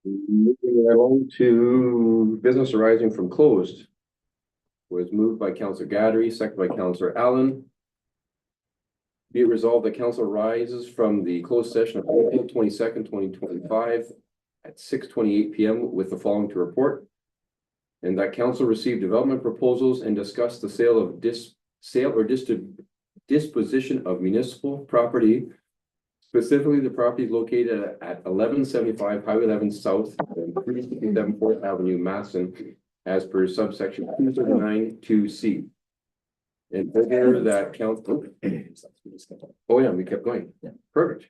Moving along to business arising from closed. Was moved by Councillor Gadry, second by Councillor Allen. Be it resolved that council rises from the closed session of April 22nd, 2025 at 6:28 PM with the following to report. And that council received development proposals and discussed the sale or disposition of municipal property. Specifically, the property is located at 1175 Highway 11 South and 367 4th Avenue, Masson, as per subsection 239(2)(c). And further that council. Oh, yeah, we kept going. Yeah. Perfect.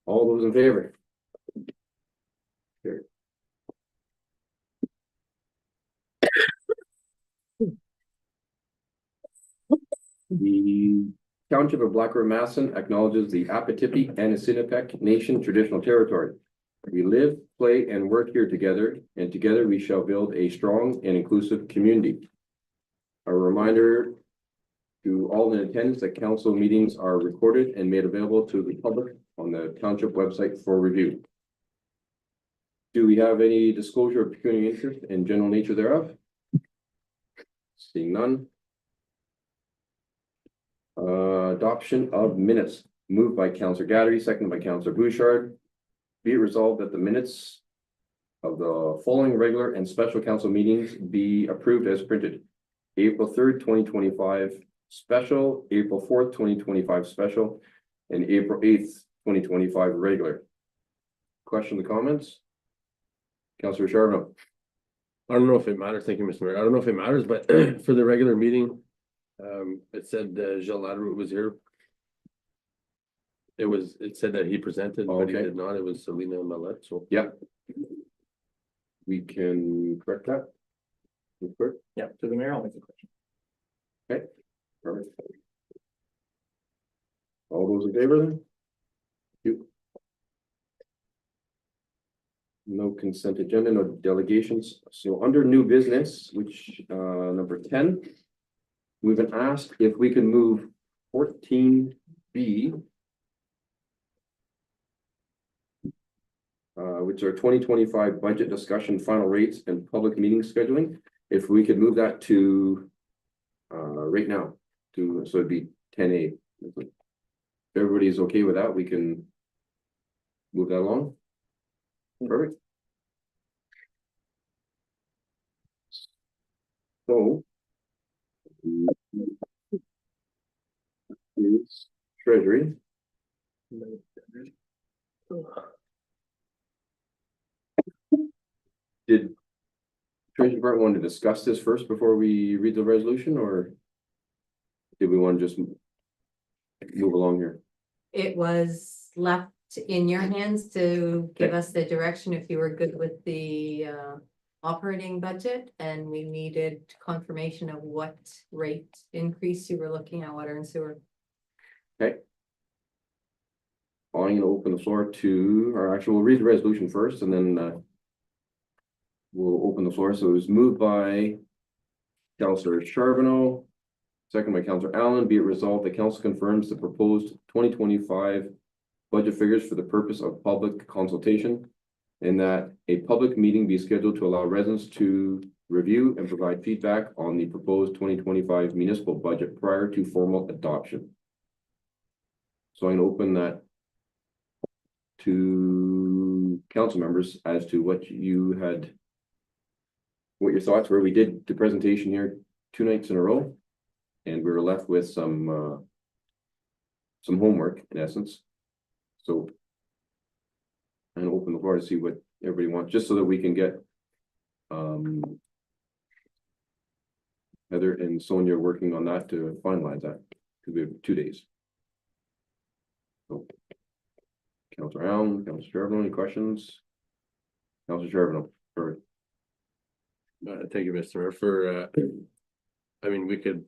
All those in favor? Carried. The Township of Black River Masson acknowledges the Apatipi and Assinipiq Nation traditional territory. We live, play, and work here together, and together we shall build a strong and inclusive community. A reminder to all in attendance that council meetings are recorded and made available to the public on the township website for review. Do we have any disclosure of pecuniary interest and general nature thereof? Seeing none. Adoption of minutes, moved by Councillor Gadry, seconded by Councillor Bouchard. Be it resolved that the minutes of the following regular and special council meetings be approved as printed. April 3rd, 2025 special, April 4th, 2025 special, and April 8th, 2025 regular. Questions or comments? Councillor Charbonneau. I don't know if it matters. Thank you, Mr. Mayor. I don't know if it matters, but for the regular meeting, it said Jean Ladroux was here. It said that he presented, but he Okay. did not. It was Selena Mallet, so. Yeah. We can correct that. Clerk? Yeah, to the mayor, I'll make the question. Perfect. All those in favor then? You. No consent agenda, no delegations. So under new business, which number 10, we've been asked if we can move 14B, which are 2025 budget discussion, final rates, and public meeting scheduling. If we could move that to right now, so it'd be 10A. If everybody's okay with that, we can move that along. Perfect. So is Treasury. Did Treasury Department want to discuss this first before we read the resolution, or did we want to just move along here? It was left in your hands to give us the direction if you were good with the operating budget, and we needed confirmation of what rate increase you were looking at water and sewer. Okay. I'm gonna open the floor to, or actually, we'll read the resolution first, and then we'll open the floor. So it was moved by Councillor Charbonneau, second by Councillor Allen. Be it resolved, the council confirms the proposed 2025 budget figures for the purpose of public consultation, and that a public meeting be scheduled to allow residents to review and provide feedback on the proposed 2025 municipal budget prior to formal adoption. So I'm gonna open that to council members as to what your thoughts were. We did the presentation here 2 nights in a row, and we were left with some homework in essence. So I'm gonna open the floor to see what everybody wants, just so that we can get Heather and Sonia working on that to finalize that, because we have 2 days. So Councillor Allen, Councillor Charbonneau, any questions? Councillor Charbonneau, perfect. Thank you, Mr. Mayor, for, I mean, we could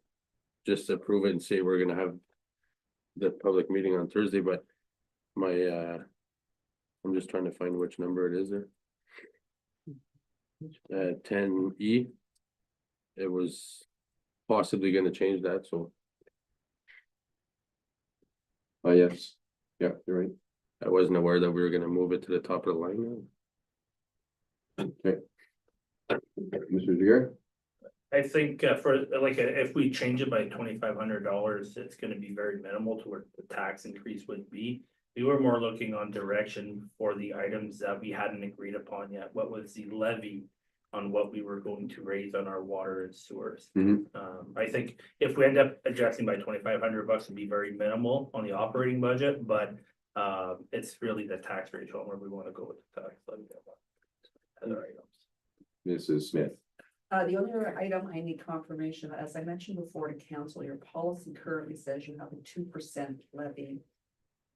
just approve it and say we're gonna have the public meeting on Thursday, but my, I'm just trying to find which number it is there. 10E, it was possibly gonna change that, so. Yes, yeah, you're right. I wasn't aware that we were gonna move it to the top of the line. Okay. Mr. Deere? I think for like, if we change it by $2,500, it's gonna be very minimal to where the tax increase would be. We were more looking on direction for the items that we hadn't agreed upon yet. What was the levy on what we were going to raise on our water and sewers? Mhm. I think if we end up adjusting by $2,500, it'd be very minimal on the operating budget, but it's really the tax rate on where we wanna go with the tax levy. Other items. Mrs. Smith? The only other item I need confirmation, as I mentioned before to council, your policy currently says you have a 2% levy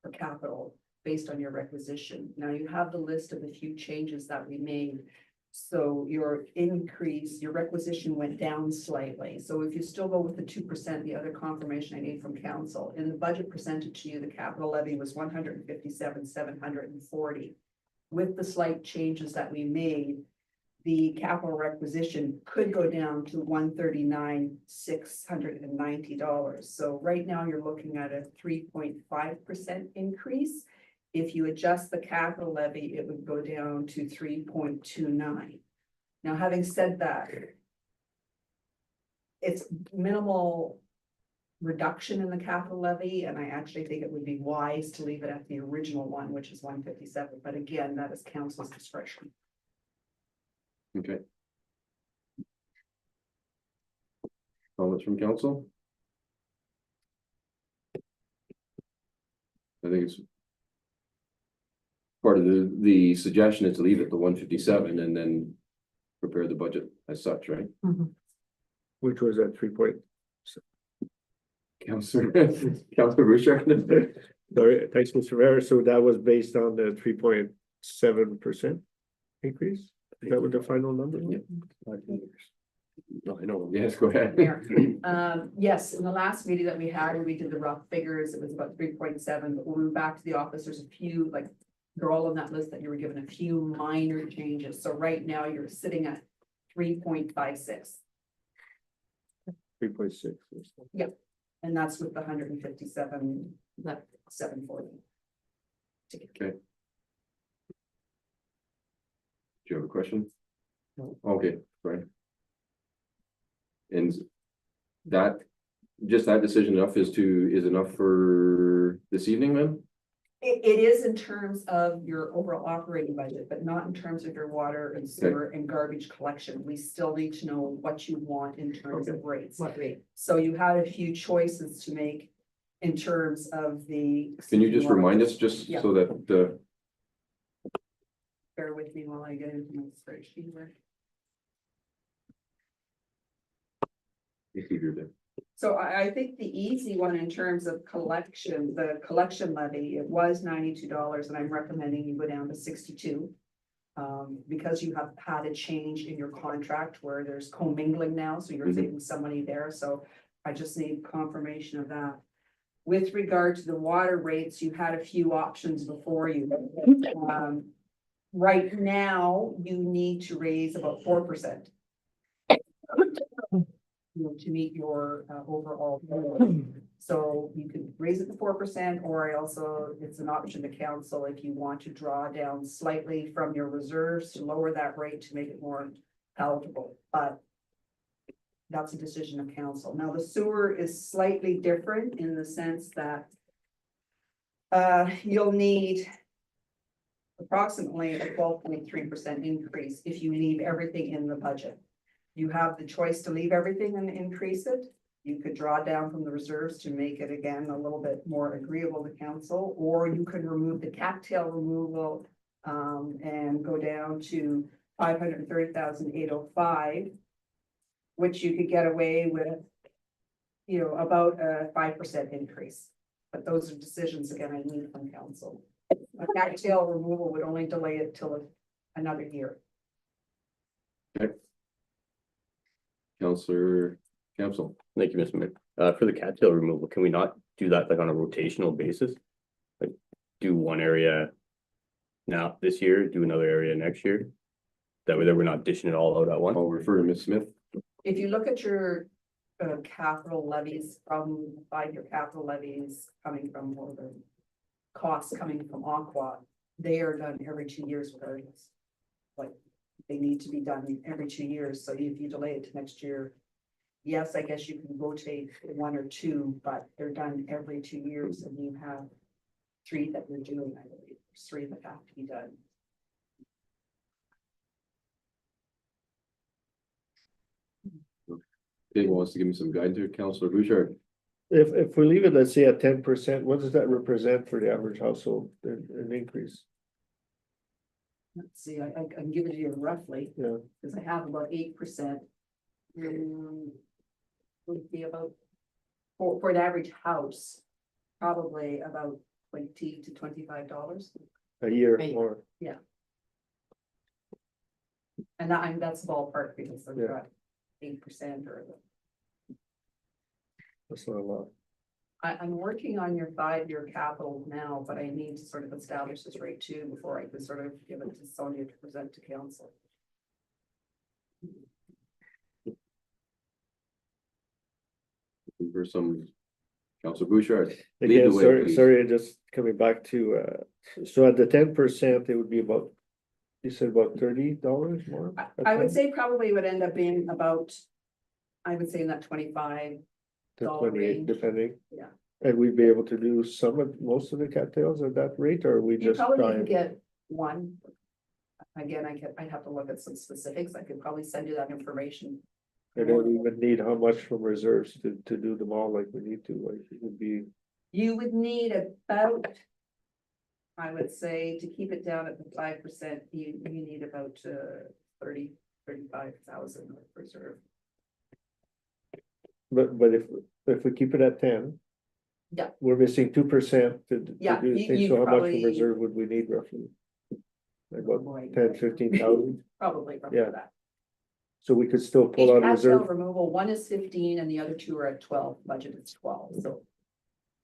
for capital based on your requisition. Now you have the list of the few changes that we made. So your increase, your requisition went down slightly. So if you still go with the 2%, the other confirmation I need from council, in the budget presented to you, the capital levy was 157,740. With the slight changes that we made, the capital requisition could go down to $139,690. So right now you're looking at a 3.5% increase. If you adjust the capital levy, it would go down to 3.29. Now, having said that, it's minimal reduction in the capital levy, and I actually think it would be wise to leave it at the original one, which is 157. But again, that is council's discretion. Okay. Comments from council? I think it's part of the suggestion is to leave it to 157 and then prepare the budget as such, right? Which was at 3 point, Councilor Bouchard? sorry, thanks, Mr. Mayor, so that was based on the 3.7% increase? Is that what the final number was? No, I know. Yes, go ahead. Mayor. Yes, in the last meeting that we had, we did the rough figures, it was about 3.7, but when we went back to the office, there's a few, like, they're all on that list that you were given a few minor changes, so right now you're sitting at 3.56. 3.6. And that's with the 157, Left. 740. Okay. Do you have a question? No. Okay, right. And that, just that decision enough is enough for this evening then? It is in terms of your overall operating budget, but not in terms of your water and sewer and garbage collection. We still need to know what you want in terms of rates. What rate? So you had a few choices to make in terms of the. Can you just remind us, just Yeah. so that, Bear with me while I get into my spreadsheet here. if you're there. So I think the easy one in terms of collection, the collection levy, it was $92 and I'm recommending you go down to 62. Because you have had a change in your contract where there's commingling now, so you're Mhm. saving some money there, so I just need confirmation of that. With regard to the water rates, you had a few options before you. Right now, you need to raise about 4%. To meet your overall goal. So you could raise it to 4%, or it's an option to council if you want to draw down slightly from your reserves to lower that rate to make it more palatable, but that's a decision of council. Now, the sewer is slightly different in the sense that you'll need approximately a 12.3% increase if you leave everything in the budget. You have the choice to leave everything and increase it. You could draw down from the reserves to make it again a little bit more agreeable to council, or you can remove the cattail removal and go down to 530,805, which you could get away with, about a 5% increase. But those are decisions again I need from council. A cattail removal would only delay it till another year. Councilor Campbell. Thank you, Mr. Mayor. For the cattail removal, can we not do that like on a rotational basis? Like do one area now this year, do another area next year? That way that we're not dishing it all out at once. I'll refer to Ms. Smith. If you look at your capital levies from 5-year capital levies coming from, or the costs coming from Aqua, they are done every 2 years regardless. Like they need to be done every 2 years, so if you delay it to next year. Yes, I guess you can rotate 1 or 2, but they're done every 2 years and you have 3 that you're doing, I believe, there's 3 that have to be done. Anyone wants to give me some guidance here, Councillor Bouchard? If we leave it, let's say at 10%, what does that represent for the average household, an increase? Let's see, I can give it to you roughly, Yeah, because I have about 8%. Would be about, for an average house, probably about $20 to $25. a year Right. or, And that's ballpark because I've Yeah. got 8% or. that's not a lot. I'm working on your 5-year capital now, but I need to sort of establish this rate too before I can sort of give it to Sonia to present to council. For some, Councillor Bouchard. Lead the Again, way, sorry, please. sorry, just coming back to, so at the 10%, it would be about, you said about $30 more? I would say probably would end up being about, I would say in that 25. To dollar 28, range. depending. Yeah. And we'd be able to do most of the cattails at that rate, or we You just probably try can and- get 1. Again, I'd have to look at some specifics. I could probably send you that information. I don't even need how much from reserves to do them all like we need to, like it would be, You would need about, I would say, to keep it down at the 5%, you need about 35,000 reserve. but if we keep it at 10. Yeah. We're missing 2% to Yeah, do the you- thing, you so how much probably- from reserve would we need roughly? Like about Boy, 10, 15,000, Probably roughly Yeah. that. so we could still pull Each out cattail reserve. removal, 1 is 15 and the other 2 are at 12, budget is 12, so.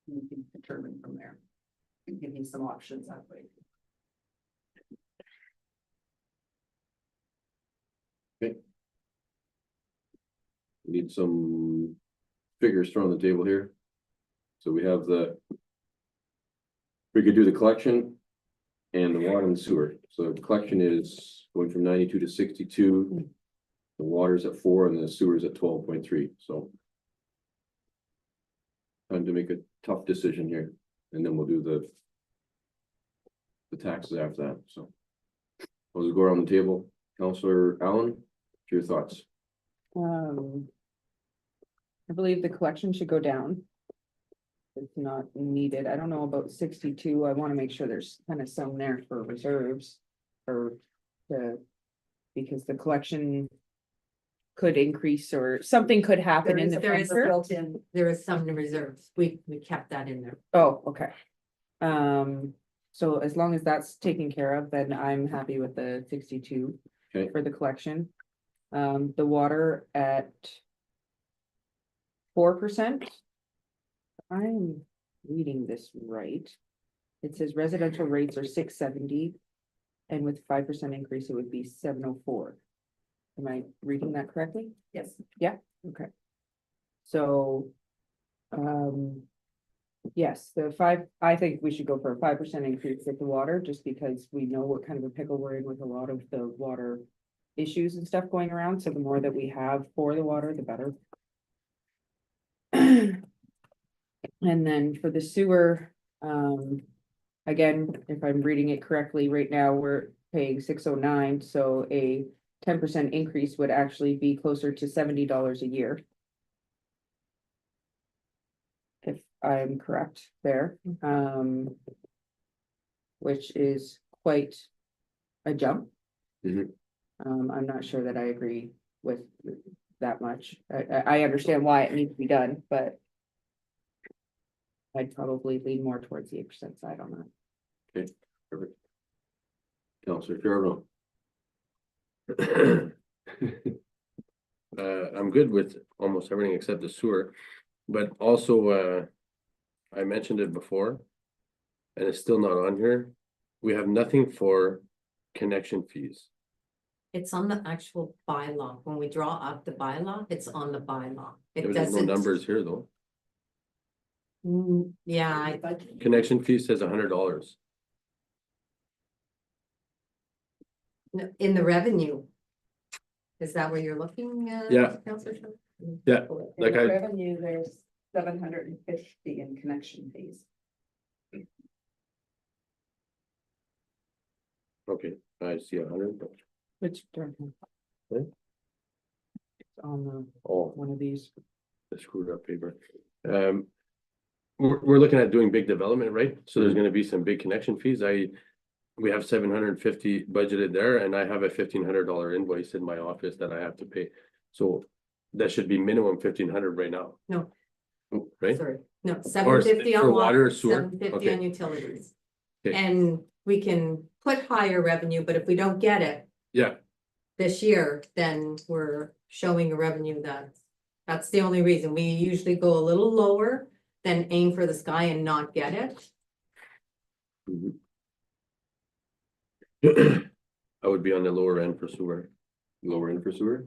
You can determine from there. Give me some options that way. Need some figures thrown on the table here. So we have we could do the collection and the water and sewer. So the collection is going from 92 to 62. The water's at 4 and the sewer's at 12.3, so. Time to make a tough decision here, and then we'll do the taxes after that, so. We'll just go around the table. Councillor Allen, your thoughts? I believe the collection should go down. It's not needed. I don't know about 62. I want to make sure there's kind of some there for reserves. Or because the collection could increase or something could happen in the there is future. built in. There is some reserves. We kept that in there. Oh, okay. So as long as that's taken care of, then I'm happy with the 62. Okay. For the collection. The water at 4%. I'm reading this right. It says residential rates are 670. And with 5% increase, it would be 704. Am I reading that correctly? Yes. Okay. So. Yes, I think we should go for a 5% increase with the water, just because we know what kind of a pickle we're in with a lot of the water. Issues and stuff going around, so the more that we have for the water, the better. And then for the sewer, again, if I'm reading it correctly, right now, we're paying 609, so a 10% increase would actually be closer to $70 a year. If I'm correct there, which is quite a jump. Mhm. I'm not sure that I agree with that much. I understand why it needs to be done, but. I'd probably lean more towards the 8% side on that. Perfect. Councillor Charbonneau. I'm good with almost everything except the sewer, but also, I mentioned it before. And it's still not on here. We have nothing for connection fees. It's on the actual bylaw. When we draw up the bylaw, it's on the bylaw. It There's no doesn't. numbers here though. Yeah, Connection fee says $100. in the revenue, Is that where you're looking? Yeah. Counselor Shaw? Yeah, In like the I, revenue, there's 750 in connection fees. okay, I see 100. Which. It's on Oh, one of these. the screwed up paper. We're looking at doing big development, right? So there's gonna be some big connection fees. We have 750 budgeted there and I have a $1,500 invoice in my office that I have to pay. So that should be minimum 1,500 right now. No. Right? Sorry, no, 750 for on water or water, sewer? 750 Okay. on utilities. Okay. And we can put higher revenue, but if we don't get it Yeah, this year, then we're showing a revenue that's the only reason. We usually go a little lower than aim for the sky and not get it. I would be on the lower end for sewer. Lower in for sewer.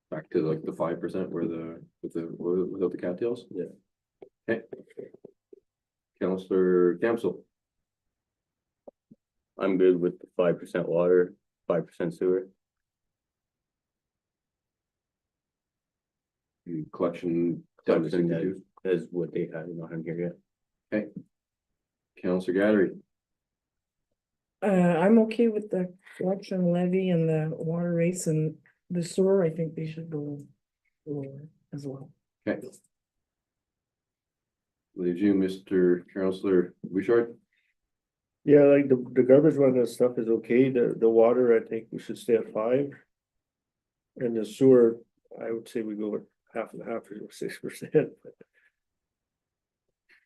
Back to like the 5% where without the cattails? Yeah. Okay. Counselor Campbell, I'm good with the 5% water, 5% sewer. collection down to 5% 62. is what they had, not on here yet. Counselor Gadry, I'm okay with the collection levy and the water rates and the sewer. I think they should go lower as well. okay. Leaves you, Mr. Counselor Bouchard. Yeah, like the garbage one and stuff is okay, the water, I think we should stay at 5. And the sewer, I would say we go with half and half or 6%.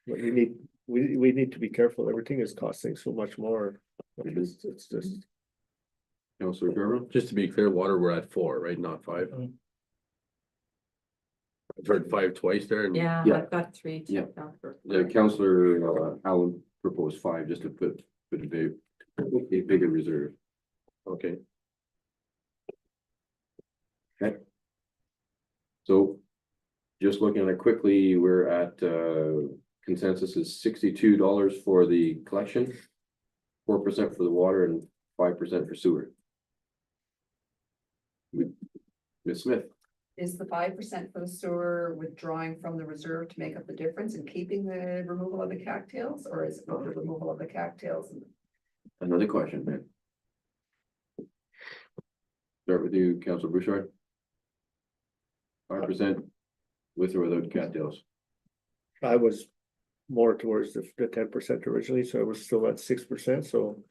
But we need to be careful, everything is costing so much more. It's just, Counselor Gerber, Just to be clear, water, we're at 4, right? Not 5. Mm. I've heard 5 twice there and. Yeah, Yeah. I've got 3 Yeah. checked out for. Counselor Allen proposed 5 just to put a bigger reserve. Okay, So just looking at it quickly, we're at consensus is $62 for the collection, 4% for the water and 5% for sewer. Ms. Smith, Is the 5% for the sewer withdrawing from the reserve to make up the difference and keeping the removal of the cattails, or is it the removal of the cattails? another question, man. Start with you, Councilor Bouchard. 5% with or without cattails. I was more towards the 10% originally, so I was still at 6%, so.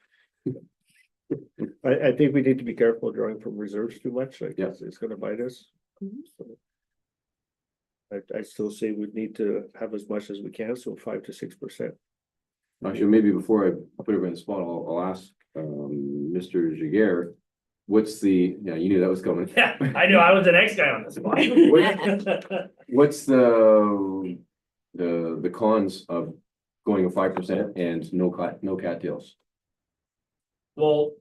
I think we need to be careful drawing from reserves too much, like, Yeah. it's gonna bite us. Mhm. So I still say we need to have as much as we can, so 5 to 6%. Actually, maybe before I put it in the spot, I'll ask Mr. Jaguar. What's yeah, you knew that was coming. Yeah, I knew I was the next guy on the spot. What's the cons of going a 5% and no cattails? Well,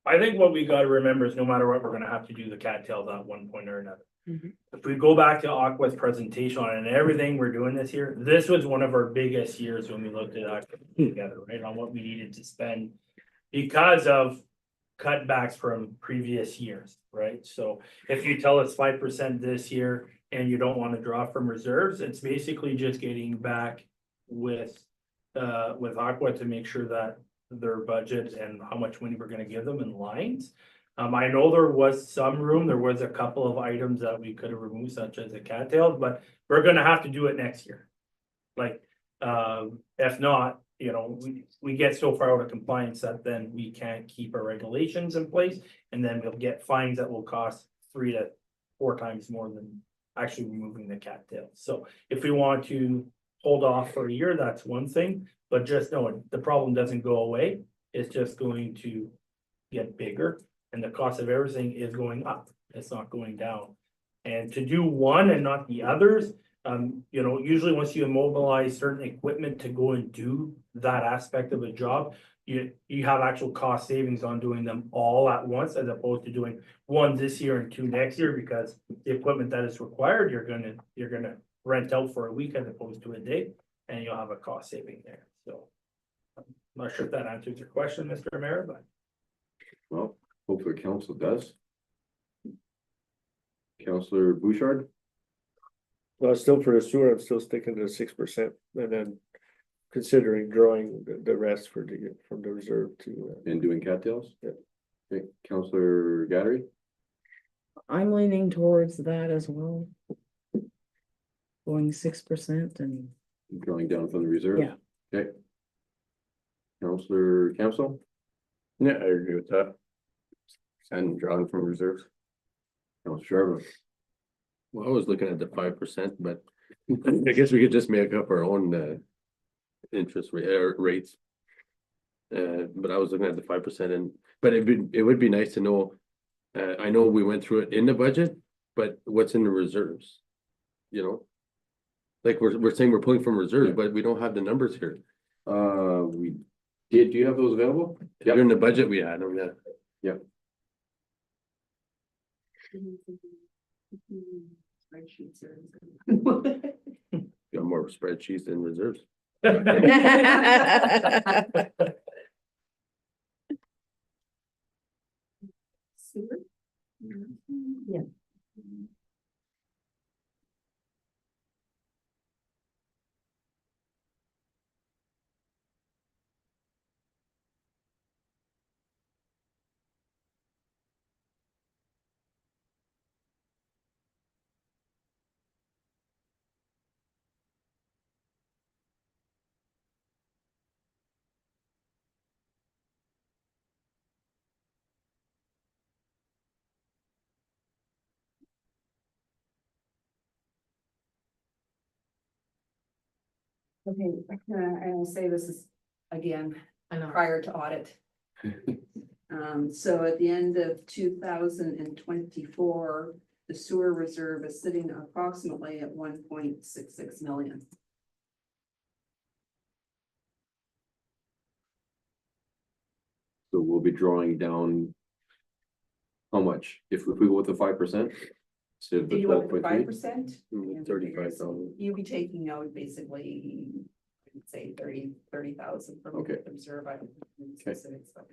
I think what we gotta remember is no matter what, we're gonna have to do the cattails at one point or another. Mhm. If we go back to Aqua's presentation on it and everything we're doing this year, this was one of our biggest years when we looked at Aqua together, right, on what we needed to spend. Because of cutbacks from previous years, right? So if you tell us 5% this year and you don't want to draw from reserves, it's basically just getting back with Aqua to make sure that their budget and how much money we're gonna give them in lines. I know there was some room, there was a couple of items that we could have removed, such as the cattails, but we're gonna have to do it next year. Like, if not, you know, we get so far out of compliance that then we can't keep our regulations in place. And then we'll get fines that will cost 3 to 4 times more than actually removing the cattails. So if we want to hold off for a year, that's one thing, but just know the problem doesn't go away. It's just going to get bigger and the cost of everything is going up. It's not going down. And to do one and not the others, you know, usually once you immobilize certain equipment to go and do that aspect of a job, you have actual cost savings on doing them all at once, as opposed to doing 1 this year and 2 next year, because the equipment that is required, you're gonna rent out for a week as opposed to a day, and you'll have a cost saving there. So I'm not sure if that answers your question, Mr. Mayor, but Well, hopefully council does. Counselor Bouchard, Well, still for the sewer, I'm still sticking to 6% and then considering drawing the rest for the, from the reserve to. and doing cattails? Yep. Okay, Counselor Gattari, I'm leaning towards that as well. Going 6% and drawing down from the reserve? Yeah. Okay. Counselor Campbell, Yeah, I agree with that. And drawing from reserves. Counselor Sharma, Well, I was looking at the 5%, but I guess we could just make up our own interest rates. But I was looking at the 5% and, but it would be nice to know. I know we went through it in the budget, but what's in the reserves? You know? Like we're saying we're pulling from reserves, but we don't have the numbers here. we did, do you have those available? Yep. During the budget, we had them, yeah. Spreadsheets are. Got more spreadsheets than reserves. Sewer? Yeah. Okay, I will say this is, again, I know. prior to audit. So at the end of 2024, the sewer reserve is sitting approximately at 1.66 million. So we'll be drawing down. How much? If we go with the 5%? Instead of Did the you went with 12.3? 5%? 35,000. You'll be taking out basically, I'd say 30,000 from Okay. the reserve. I don't know the specifics, but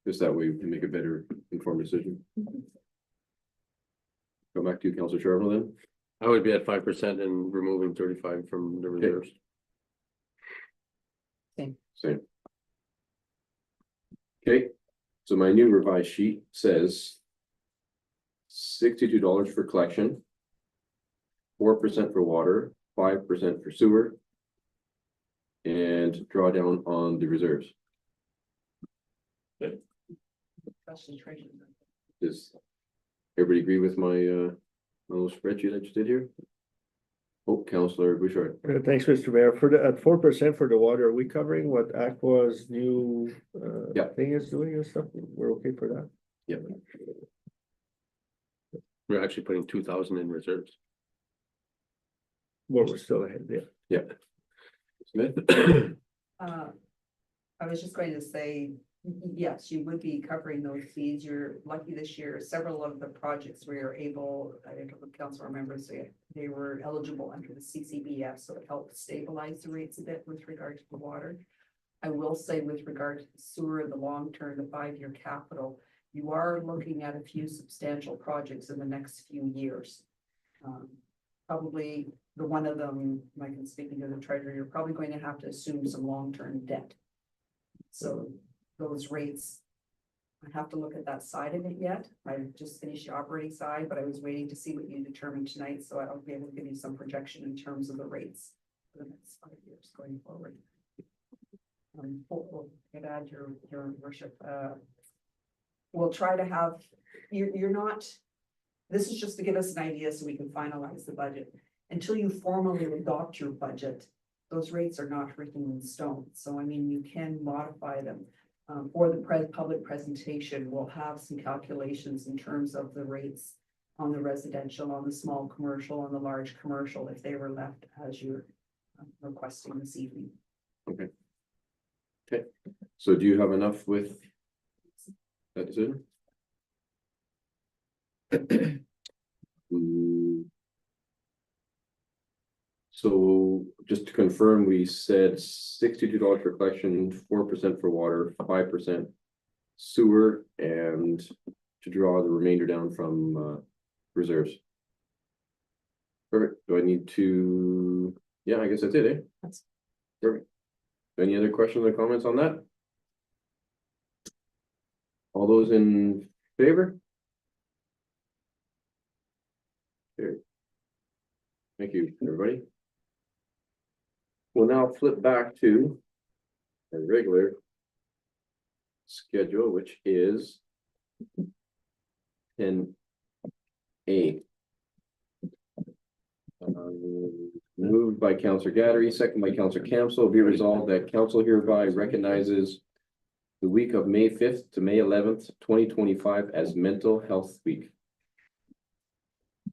Just that way we can make a better informed decision. Go back to you, Counselor Charbonneau then. I would be at 5% and removing 35 from the reserves. Same. Okay, so my new revised sheet says $62 for collection, 4% for water, 5% for sewer, and draw down on the reserves. especially treasury. Does everybody agree with my little spreadsheet I just did here? Oh, Counselor Bouchard. Thanks, Mr. Mayor. For the, at 4% for the water, are we covering what Aqua's new Yeah. thing is doing and stuff? We're okay for that? Yep. We're actually putting 2,000 in reserves. Well, we're still ahead, yeah. Yeah. Smith? I was just going to say, yes, you would be covering those fees. You're lucky this year. Several of the projects we are able, I don't know if council remembers, they were eligible under the CCBF, so it helped stabilize the rates a bit with regard to the water. I will say with regard to the sewer in the long term, the 5-year capital, you are looking at a few substantial projects in the next few years. Probably the one of them, Mike, and speaking to the treasurer, you're probably going to have to assume some long-term debt. So those rates, I have to look at that side of it yet. I just finished the operating side, but I was waiting to see what you determined tonight, so I'll be able to give you some projection in terms of the rates for the next 5 years going forward. We'll add your worship. We'll try to have, you're not, this is just to give us an idea so we can finalize the budget. Until you formally adopt your budget, those rates are not written in stone. So I mean, you can modify them. For the public presentation, we'll have some calculations in terms of the rates on the residential, on the small commercial, on the large commercial, if they were left as you're requesting this evening. Okay, so do you have enough with that decision? So just to confirm, we said $62 for collection, 4% for water, 5% sewer, and to draw the remainder down from reserves. Perfect. Do I need to, yeah, I guess that's it, eh? That's- Perfect. Any other questions or comments on that? All those in favor? Carried. Thank you, everybody. We'll now flip back to our regular schedule, which is 10A. Moved by Counselor Gattary, second by Counselor Campbell, be resolved that council hereby recognizes the week of May 5th to May 11th, 2025 as Mental Health Week.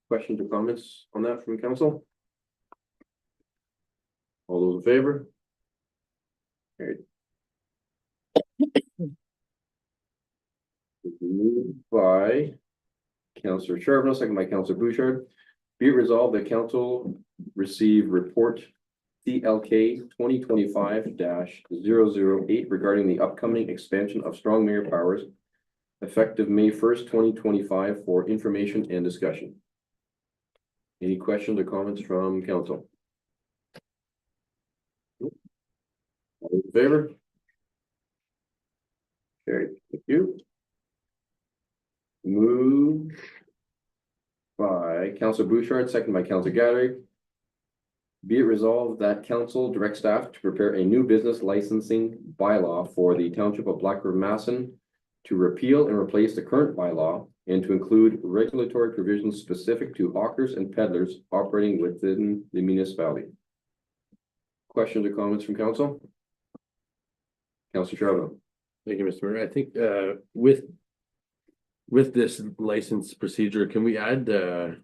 Questions or comments on that from council? All those in favor? Carried. Moved by Counselor Charbonneau, second by Counselor Bouchard. Be it resolved that council receive report CLK 2025-008 regarding the upcoming expansion of Strong Mayor powers effective May 1st, 2025 for information and discussion. Any questions or comments from council? All in favor? Carried. Thank you. Moved by Councilor Bouchard, second by Councilor Gattary. Be it resolved that council direct staff to prepare a new business licensing bylaw for the township of Black River Masson to repeal and replace the current bylaw and to include regulatory provisions specific to hawkers and peddlers operating within the municipality. Questions or comments from council? Councilor Charbonneau. Thank you, Mr. Mayor. I think with this license procedure, can we add the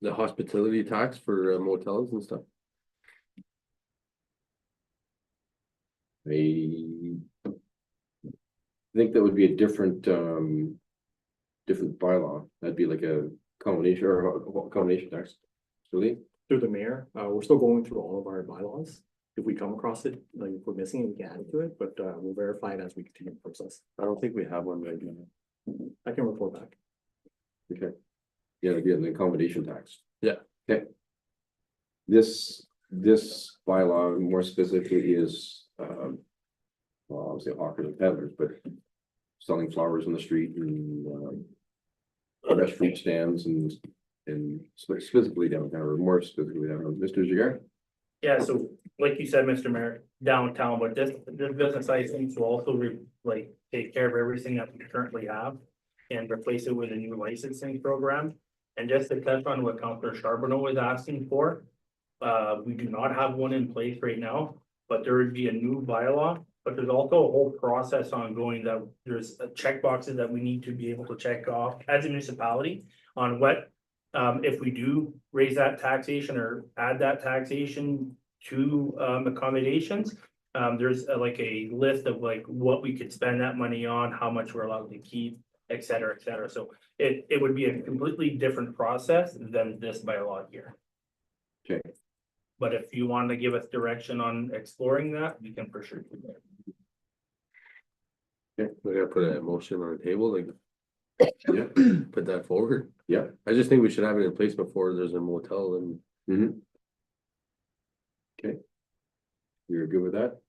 hospitality tax for motels and stuff? I think that would be a different different bylaw. That'd be like a combination or a combination tax. Really? Through the mayor, we're still going through all of our bylaws. If we come across it, like if we're missing it, we can add it to it, but we'll verify it as we continue the process. I don't think we have one right now. I can report back. Okay. Yeah, it'd be an accommodation tax. Yeah. Okay. This bylaw more specifically is well, obviously hawkers and peddlers, but selling flowers on the street and fresh fruit stands and specifically downtown, or more specifically downtown. Mr. Jagar? Yeah, so like you said, Mr. Mayor, downtown, but this business license will also take care of everything that we currently have and replace it with a new licensing program. And just to touch on what Councilor Charbonneau was asking for, we do not have one in place right now, but there would be a new bylaw. But there's also a whole process ongoing that there's check boxes that we need to be able to check off as a municipality on what if we do raise that taxation or add that taxation to accommodations. There's like a list of like what we could spend that money on, how much we're allowed to keep, et cetera, et cetera. So it would be a completely different process than this bylaw here. Okay. But if you want to give us direction on exploring that, we can for sure do that. Okay, we gotta put a motion on the table, like. Yeah. Put that forward. Yeah. I just think we should have it in place before there's a motel and. Okay. You're good with that?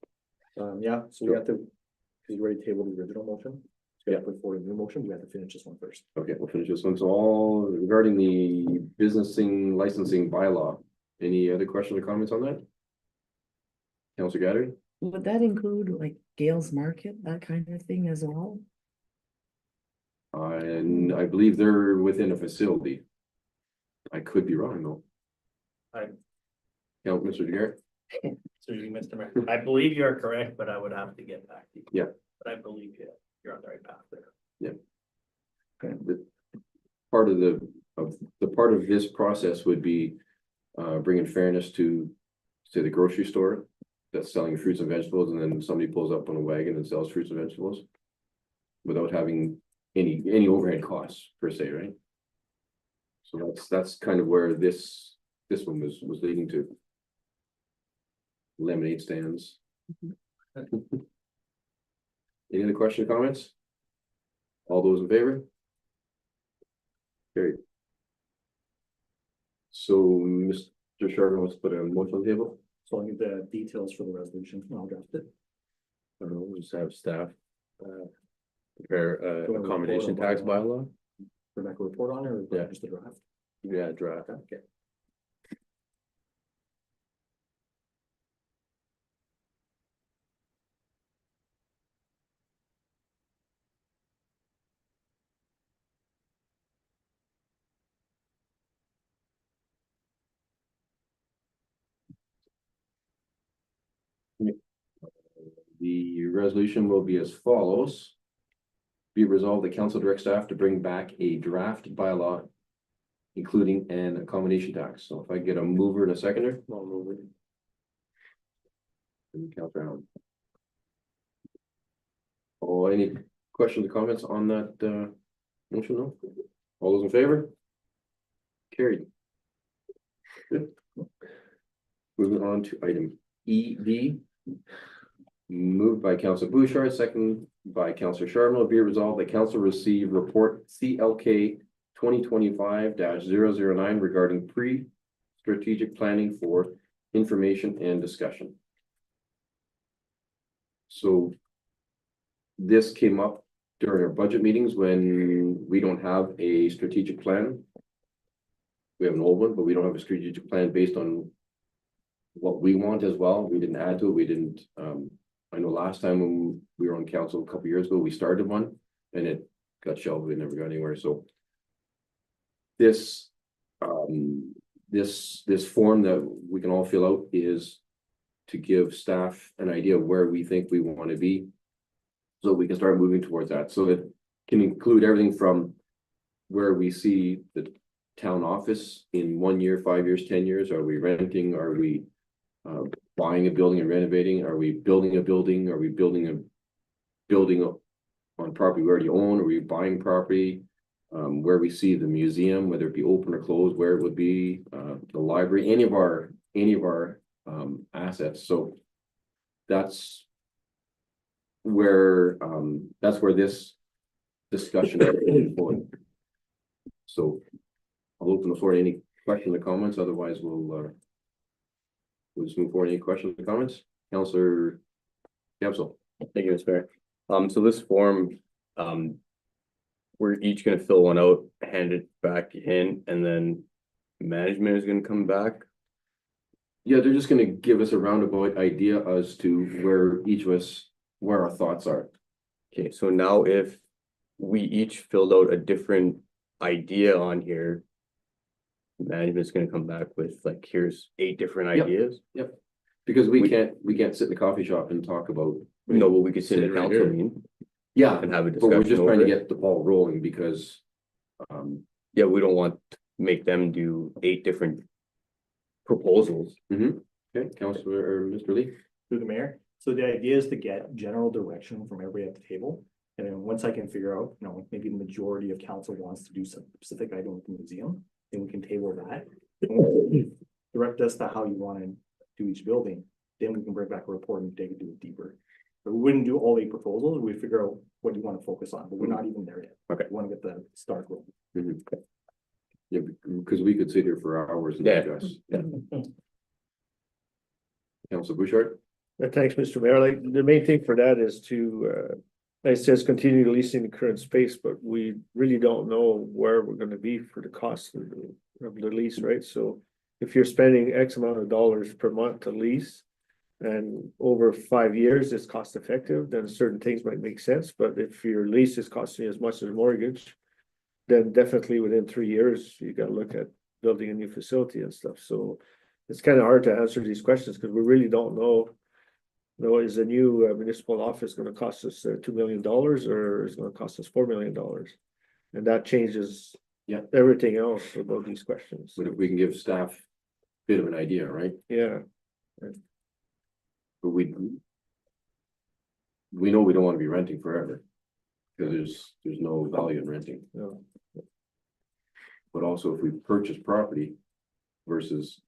Yeah, so we have to, because you already tabled the original motion. So we have to put forward a new motion, we have to finish this one first. Okay, we'll finish this one. So all regarding the businessing licensing bylaw. Any other questions or comments on that? Councilor Gattary? Would that include like Gales Market, that kind of thing as well? And I believe they're within a facility. I could be wrong though. Yeah, Mr. Jagar? So you, Mr. Mayor, I believe you are correct, but I would have to get back to you. Yeah. But I believe you're on the right path there. The part of the part of this process would be bringing fairness to, say, the grocery store that's selling fruits and vegetables, and then somebody pulls up on a wagon and sells fruits and vegetables without having any overhead costs per se, right? So that's kind of where this one was leading to. Lemonade stands. Any other questions or comments? All those in favor? Carried. So Mr. Sharma wants to put a motion on the table. So I need the details for the resolution, and I'll draft it. I don't know, we'll just have staff, prepare, Do you want to accommodation report on tax bylaw? bylaw. Rebecca report on it, or Yeah. just a draft? Yeah, draft. Okay. The resolution will be as follows. Be it resolved, the council directs staff to bring back a draft bylaw, including an accommodation tax. So if I get a mover and a seconder. I'll move it. And Councilor Allen. Oh, any questions or comments on that motion? No? All those in favor? Carried. Good. Moving on to item ED. Moved by Councilor Bouchard, second by Councilor Sharma. Be it resolved that council receive report CLK 2025-009 regarding pre-strategic planning for information and discussion. So this came up during our budget meetings when we don't have a strategic plan. We have an old one, but we don't have a strategic plan based on what we want as well. We didn't add to it. We didn't, I know last time when we were on council a couple years ago, we started one and it got shelved. We never got anywhere. So this, this form that we can all fill out is to give staff an idea of where we think we want to be. So we can start moving towards that. So it can include everything from where we see the town office in 1 year, 5 years, 10 years. Are we renting? Are we buying a building and renovating? Are we building a building? Are we building a building on property we already own? Are we buying property? Where we see the museum, whether it be open or closed, where it would be, the library, any of our assets. So that's where this discussion is going. So I'll open the floor to any questions or comments. Otherwise, we'll just move forward. Any questions or comments? Councilor Capsule. Thank you, Mr. Mayor. So this form, we're each gonna fill one out, hand it back in, and then management is gonna come back. Yeah, they're just gonna give us a roundabout idea as to where each of us, where our thoughts are. Okay, so now if we each filled out a different idea on here, management's gonna come back with like, here's 8 different Yep. ideas. Because we can't sit in the coffee shop and talk about. No, but we could sit in a Sit right council here. meeting Yeah, and have a but we're discussion just trying to over it. get the ball rolling because. Yeah, we don't want to make them do 8 different proposals. Okay, Councilor or Mr. Lee. Through the mayor. So the idea is to get general direction from everybody at the table. And then once I can figure out, maybe the majority of council wants to do some specific item with the museum, then we can table that. Direct us to how you want to do each building, then we can bring back a report and dig into it deeper. But we wouldn't do all 8 proposals, we figure out what you want to focus on, but we're not even there yet. Okay. We want to get the start rolling. Yeah, because we could sit here for hours and Yeah. discuss. Councilor Bouchard. Thanks, Mr. Mayor. Like, the main thing for that is to, it says continue leasing the current space, but we really don't know where we're gonna be for the cost of the lease, right? So if you're spending X amount of dollars per month to lease, and over 5 years it's cost effective, then certain things might make sense. But if your lease is costing you as much as mortgage, then definitely within 3 years, you gotta look at building a new facility and stuff. So it's kind of hard to answer these questions because we really don't know. No, is a new municipal office gonna cost us $2 million or is it gonna cost us $4 million? And that changes everything else about these questions. But if we can give staff a bit of an idea, right? Yeah, But we know we don't want to be renting forever. Because there's no value in renting. no. But also if we purchase property versus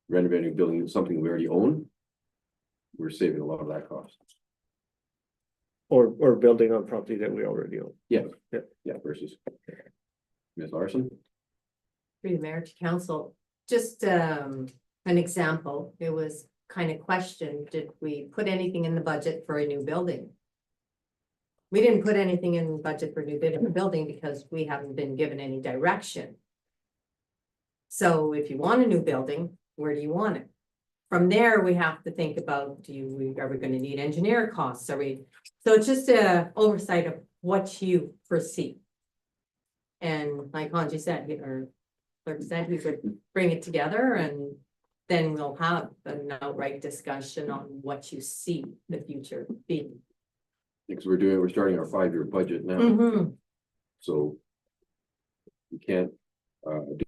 renovating, building something we already own, we're saving a lot of that cost. Or building on property that we already own. Yeah, versus. Ms. Larson. through the mayor to council, just an example, it was kind of questioned, did we put anything in the budget for a new building? We didn't put anything in the budget for a new building because we haven't been given any direction. So if you want a new building, where do you want it? From there, we have to think about, are we gonna need engineer costs? So it's just a oversight of what you foresee. And like Hanji said, or clerk said, we could bring it together and then we'll have an outright discussion on what you see the future being. Because we're starting our 5-year budget now, Mhm. so. We can't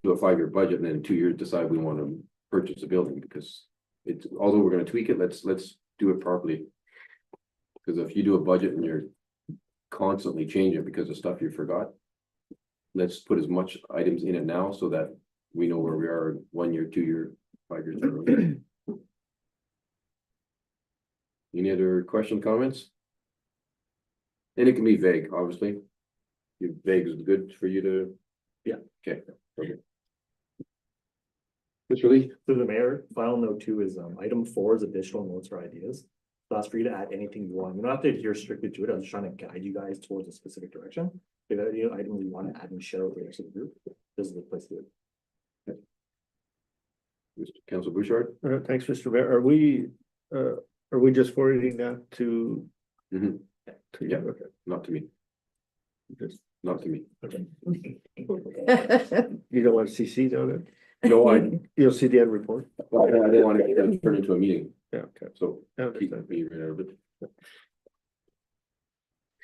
do a 5-year budget and then in 2 years decide we want to purchase a building because it's, although we're gonna tweak it, let's do it properly. Because if you do a budget and you're constantly changing it because of stuff you forgot. Let's put as much items in it now so that we know where we are 1 year, 2 year, 5 years. down the road. Any other question, comments? And it can be vague, obviously. Vague is good for you to. Yeah. Okay. Mr. Lee? Through the mayor, final note 2 is item 4 is additional notes or ideas. So that's for you to add anything you want. You don't have to adhere strictly to it. I was trying to guide you guys towards a specific direction. If there are any items you want to add and share with the rest of the group, this is the place to do it. Mr. Council Bouchard? Thanks, Mr. Mayor. Are we just forwarding that to? Mhm. To you? Yeah. Okay. Not to me, Just- not to me. You don't want to CC on it? No, I You'll see the end report. didn't want to turn into a meeting, Yeah, okay. so I keep understand. me right out of it.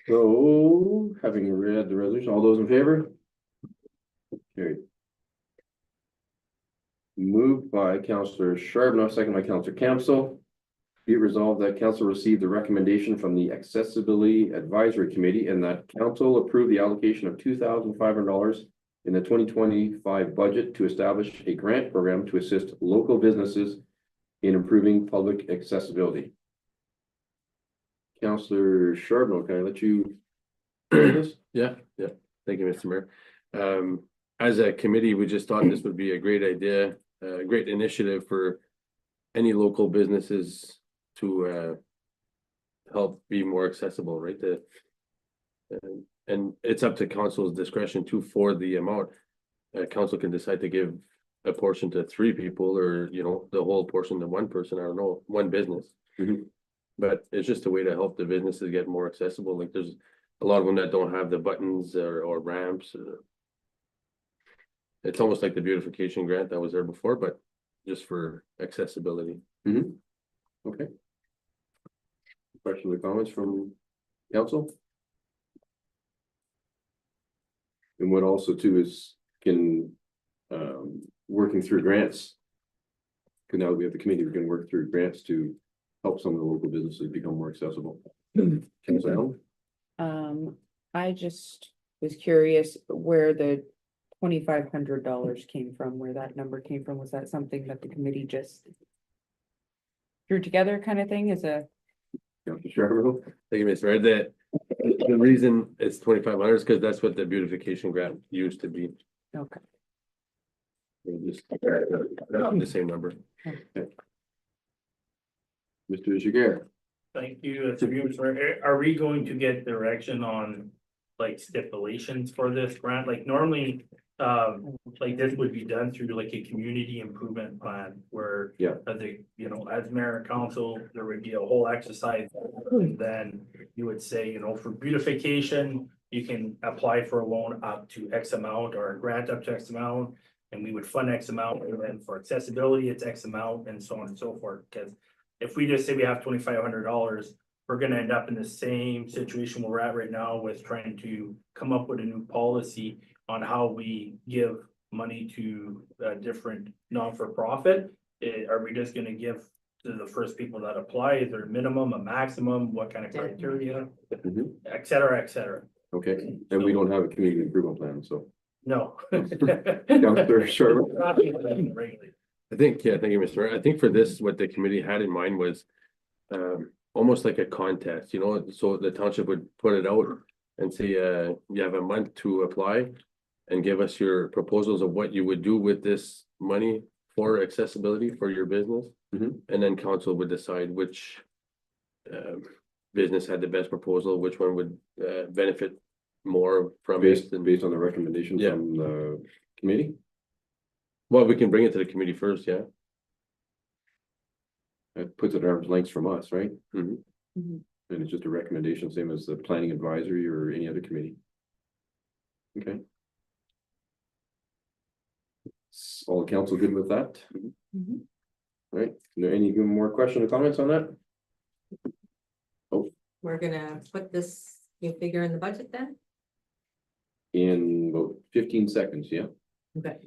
So, having read the resolution, all those in favor? Carried. Moved by Councillor Charbonneau, second by Councillor Campbell. Be it resolved that council received the recommendation from the Accessibility Advisory Committee and that council approve the allocation of $2,500 in the 2025 budget to establish a grant program to assist local businesses in improving public accessibility. Councillor Charbonneau, can I let you? Yeah, thank you, Mr. Mayor. As a committee, we just thought this would be a great idea, a great initiative for any local businesses to help be more accessible, right? And it's up to council's discretion too for the amount. Council can decide to give a portion to 3 people or, the whole portion to 1 person, I don't know, 1 business. Mhm. But it's just a way to help the businesses get more accessible. Like there's a lot of them that don't have the buttons or ramps. It's almost like the beautification grant that was there before, but just for accessibility. Okay. Questions or comments from council? And what also too is working through grants. Cause now that we have the committee, we can work through grants to help some of the local businesses become more accessible. Councilor Allen? I just was curious where the $2,500 came from, where that number came from. Was that something that the committee just drew together kind of thing as a? Councilor Charbonneau? Thank you, Mr. Mayor. The reason it's 2,500 is because that's what the beautification grant used to be. Okay. Just the same number. Mr. Jiguer? Thank you. Are we going to get direction on like stipulations for this grant? Like normally, like this would be done through like a community improvement plan where. Yeah. As mayor and council, there would be a whole exercise. And then you would say, for beautification, you can apply for a loan up to X amount or a grant up to X amount. And we would fund X amount, and then for accessibility, it's X amount and so on and so forth. Because if we just say we have $2,500, we're gonna end up in the same situation where we're at right now with trying to come up with a new policy on how we give money to different non-for-profit. Are we just gonna give to the first people that apply? Is there a minimum, a maximum, what kind of criteria, Mhm. et cetera, et cetera? Okay, and we don't have a community improvement plan, so. No. Councilor Charbonneau? I think, yeah, thank you, Mr. Mayor. I think for this, what the committee had in mind was almost like a contest, so the township would put it out and say, you have a month to apply. and give us your proposals of what you would do with this money for accessibility for your business. Mhm. And then council would decide which business had the best proposal, which one would benefit more from it. Based on the recommendations Yeah. from the committee? Well, we can bring it to the committee first, yeah. It puts it at arm's length from us, right? Mhm. Mhm. And it's just a recommendation, same as the planning advisory or any other committee. Okay. All council good with that? Mhm. Right, are there any more questions or comments on that? We're gonna put this new figure in the budget then? In about 15 seconds, yeah? Okay.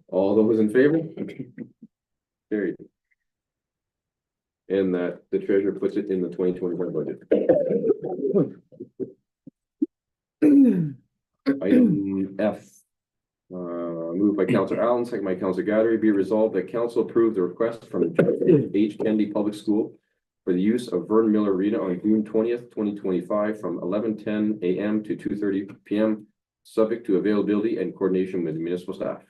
All those in favor? Carried. And that the treasurer puts it in the 2021 budget. Item F. Moved by Councilor Allen, second by Councilor Guthrie, be resolved that council approve the request from H. Kennedy Public School for the use of Vernon Miller Arena on June 20th, 2025, from 11:10 a.m. to 2:30 p.m., subject to availability and coordination with municipal staff.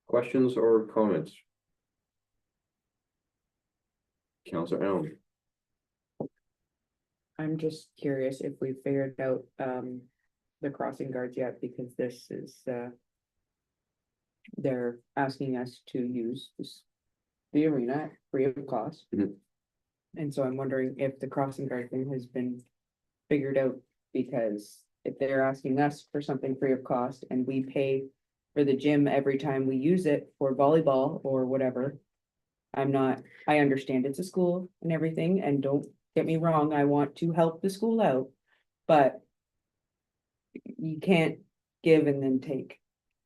Questions or comments? Councilor Allen. I'm just curious if we figured out the crossing guards yet, because this is they're asking us to use the arena free of cost. Mhm. And so I'm wondering if the crossing guard thing has been figured out, because if they're asking us for something free of cost and we pay for the gym every time we use it for volleyball or whatever. I understand it's a school and everything, and don't get me wrong, I want to help the school out, but you can't give and then take.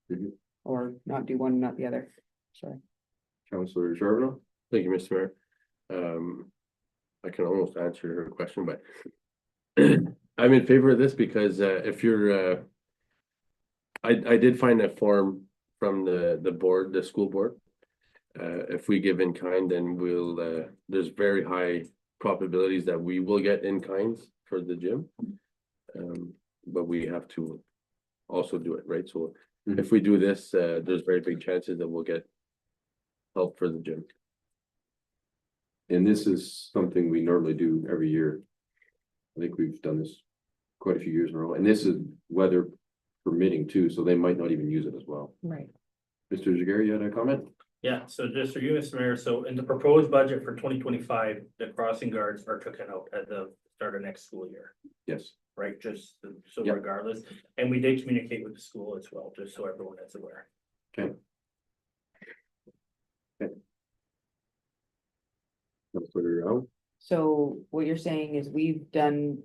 Mhm. Or not do one, not the other, sorry. Councilor Charbonneau. Thank you, Mr. Mayor. I can almost answer your question, but I'm in favor of this because if you're I did find a form from the board, the school board. If we give in kind, then we'll there's very high probabilities that we will get in kinds for the gym. But we have to also do it, right? So if we do this, there's very big chances that we'll get help for the gym. And this is something we normally do every year. I think we've done this quite a few years in a row, and this is weather permitting too, so they might not even use it as well. Right. Mr. Jagger, you had a comment? Yeah, so just for you, Mr. Mayor, so in the proposed budget for 2025, the crossing guards are taken out at the start of next school year, Yes. right? Just so Yep. regardless, and we did communicate with the school as well, just so everyone is aware. Councilor Allen? So what you're saying is we've given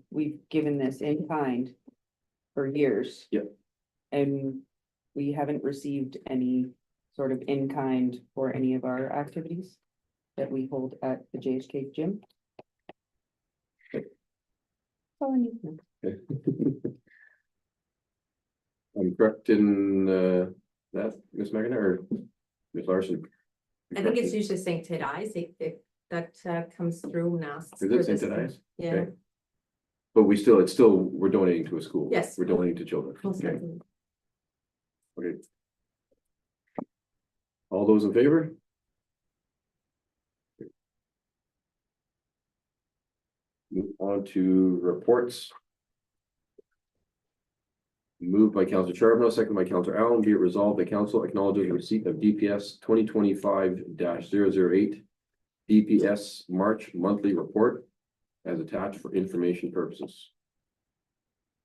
this in kind for years. Yep. And we haven't received any sort of in kind for any of our activities that we hold at the JHK gym. That's all I need to know. I'm correct in that, Ms. McIntyre, or Ms. Larson? I think it's usually St. Ted if that comes through and asks. Is for it St. this. Ted? Yeah. Okay. But we're donating to a school. Yes. We're donating to children. Most Okay. likely. Okay. All those in favor? Move on to reports. Moved by Councilor Charbonneau, second by Councilor Allen, be it resolved, the council acknowledges receipt of DPS 2025-008. DPS March monthly report as attached for information purposes.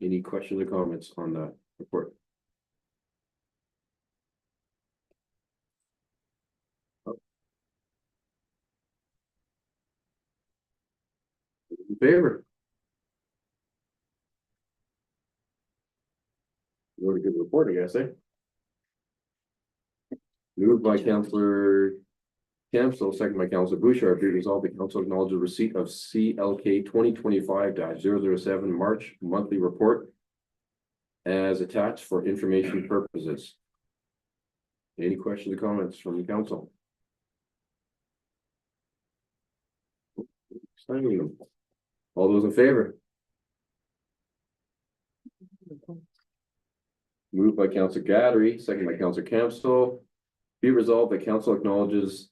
Any questions or comments on that report? In favor? What a good report, I guess, eh? Moved by Councilor Campbell, second by Councilor Bouchard, be it resolved, the council acknowledges receipt of CLK 2025-007 March monthly report as attached for information purposes. Any questions or comments from the council? Signing them. All those in favor? Moved by Council Gadry, second by Council Campbell. Be it resolved that council acknowledges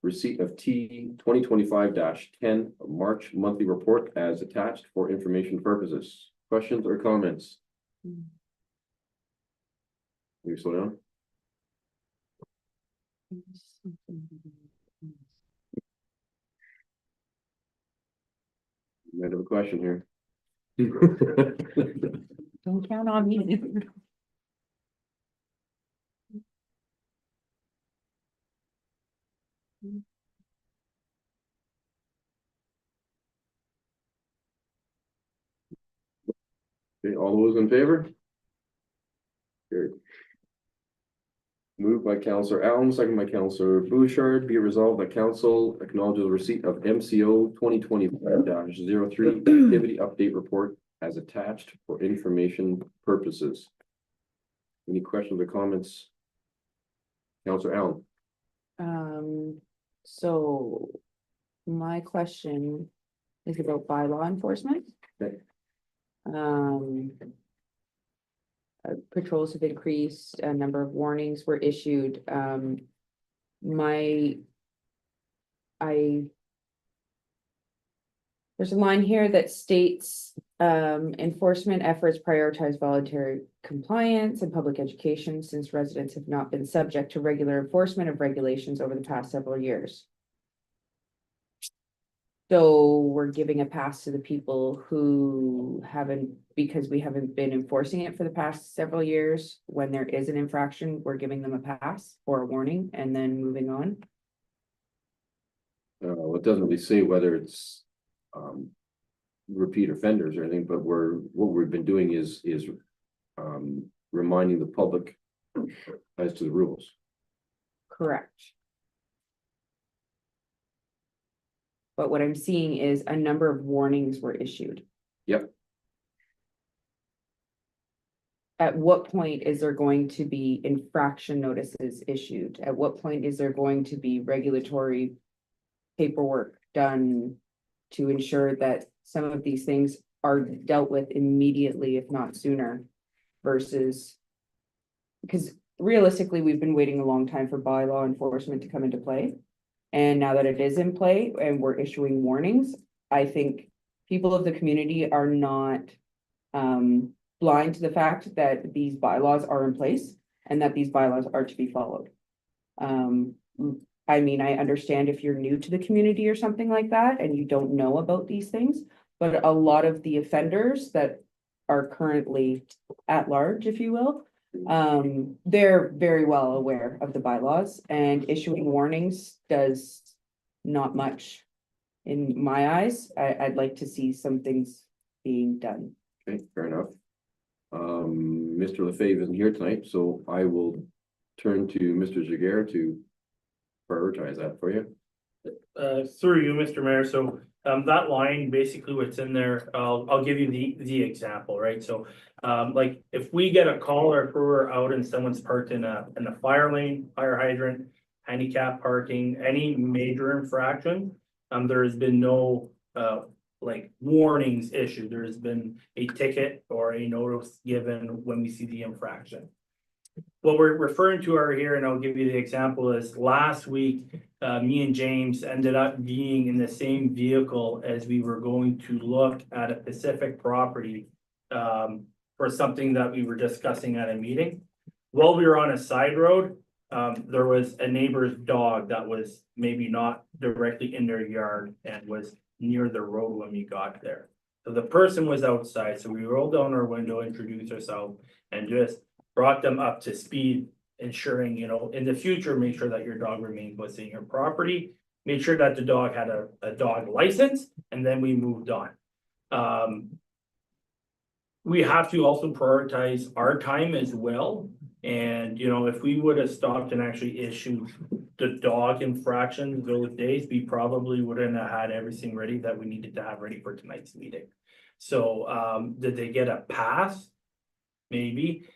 receipt of T 2025-10 March monthly report as attached for information purposes. Questions or comments? You slow down. You might have a question here. Don't count on me. Okay, all those in favor? Carried. Moved by Councillor Allen, second by Councillor Bouchard, be it resolved that council acknowledges receipt of MCO 2025-03 activity update report as attached for information purposes. Any questions or comments? Councillor Allen. So my question is about bylaw enforcement. Okay. Patrols have increased, a number of warnings were issued, there's a line here that states, enforcement efforts prioritize voluntary compliance and public education since residents have not been subject to regular enforcement of regulations over the past several years. So we're giving a pass to the people who haven't, because we haven't been enforcing it for the past several years. When there is an infraction, we're giving them a pass or a warning and then moving on. Well, it doesn't really say whether it's repeat offenders or anything, but what we've been doing is reminding the public as to the rules. Correct. But what I'm seeing is a number of warnings were issued. Yep. At what point is there going to be infraction notices issued? At what point is there going to be regulatory paperwork done to ensure that some of these things are dealt with immediately, if not sooner, versus because realistically, we've been waiting a long time for bylaw enforcement to come into play. And now that it is in play and we're issuing warnings, I think people of the community are not blind to the fact that these bylaws are in place and that these bylaws are to be followed. I mean, I understand if you're new to the community or something like that and you don't know about these things, but a lot of the offenders that are currently at large, if you will, they're very well aware of the bylaws, and issuing warnings does not much in my eyes. I'd like to see some things being done. Okay, fair enough. Mr. Lefebvre isn't here tonight, so I will turn to Mr. Jaguar to prioritize that for you. Through you, Mr. Mayor, so that line, basically what's in there, I'll give you the example, right? So like if we get a call or if we're out and someone's parked in a fire lane, fire hydrant, handicap parking, any major infraction, there has been no like warnings issued. There has been a ticket or a notice given when we see the infraction. What we're referring to are here, and I'll give you the example, is last week, me and James ended up being in the same vehicle as we were going to look at a Pacific property for something that we were discussing at a meeting. While we were on a side road, there was a neighbor's dog that was maybe not directly in their yard and was near the road when we got there. So the person was outside, so we rolled down our window, introduced ourselves, and just brought them up to speed, ensuring, you know, in the future, make sure that your dog remained within your property, make sure that the dog had a dog license, and then we moved on. We have to also prioritize our time as well. And, you know, if we would have stopped and actually issued the dog infractions those days, we probably wouldn't have had everything ready that we needed to have ready for tonight's meeting. So, did they get a pass? Maybe.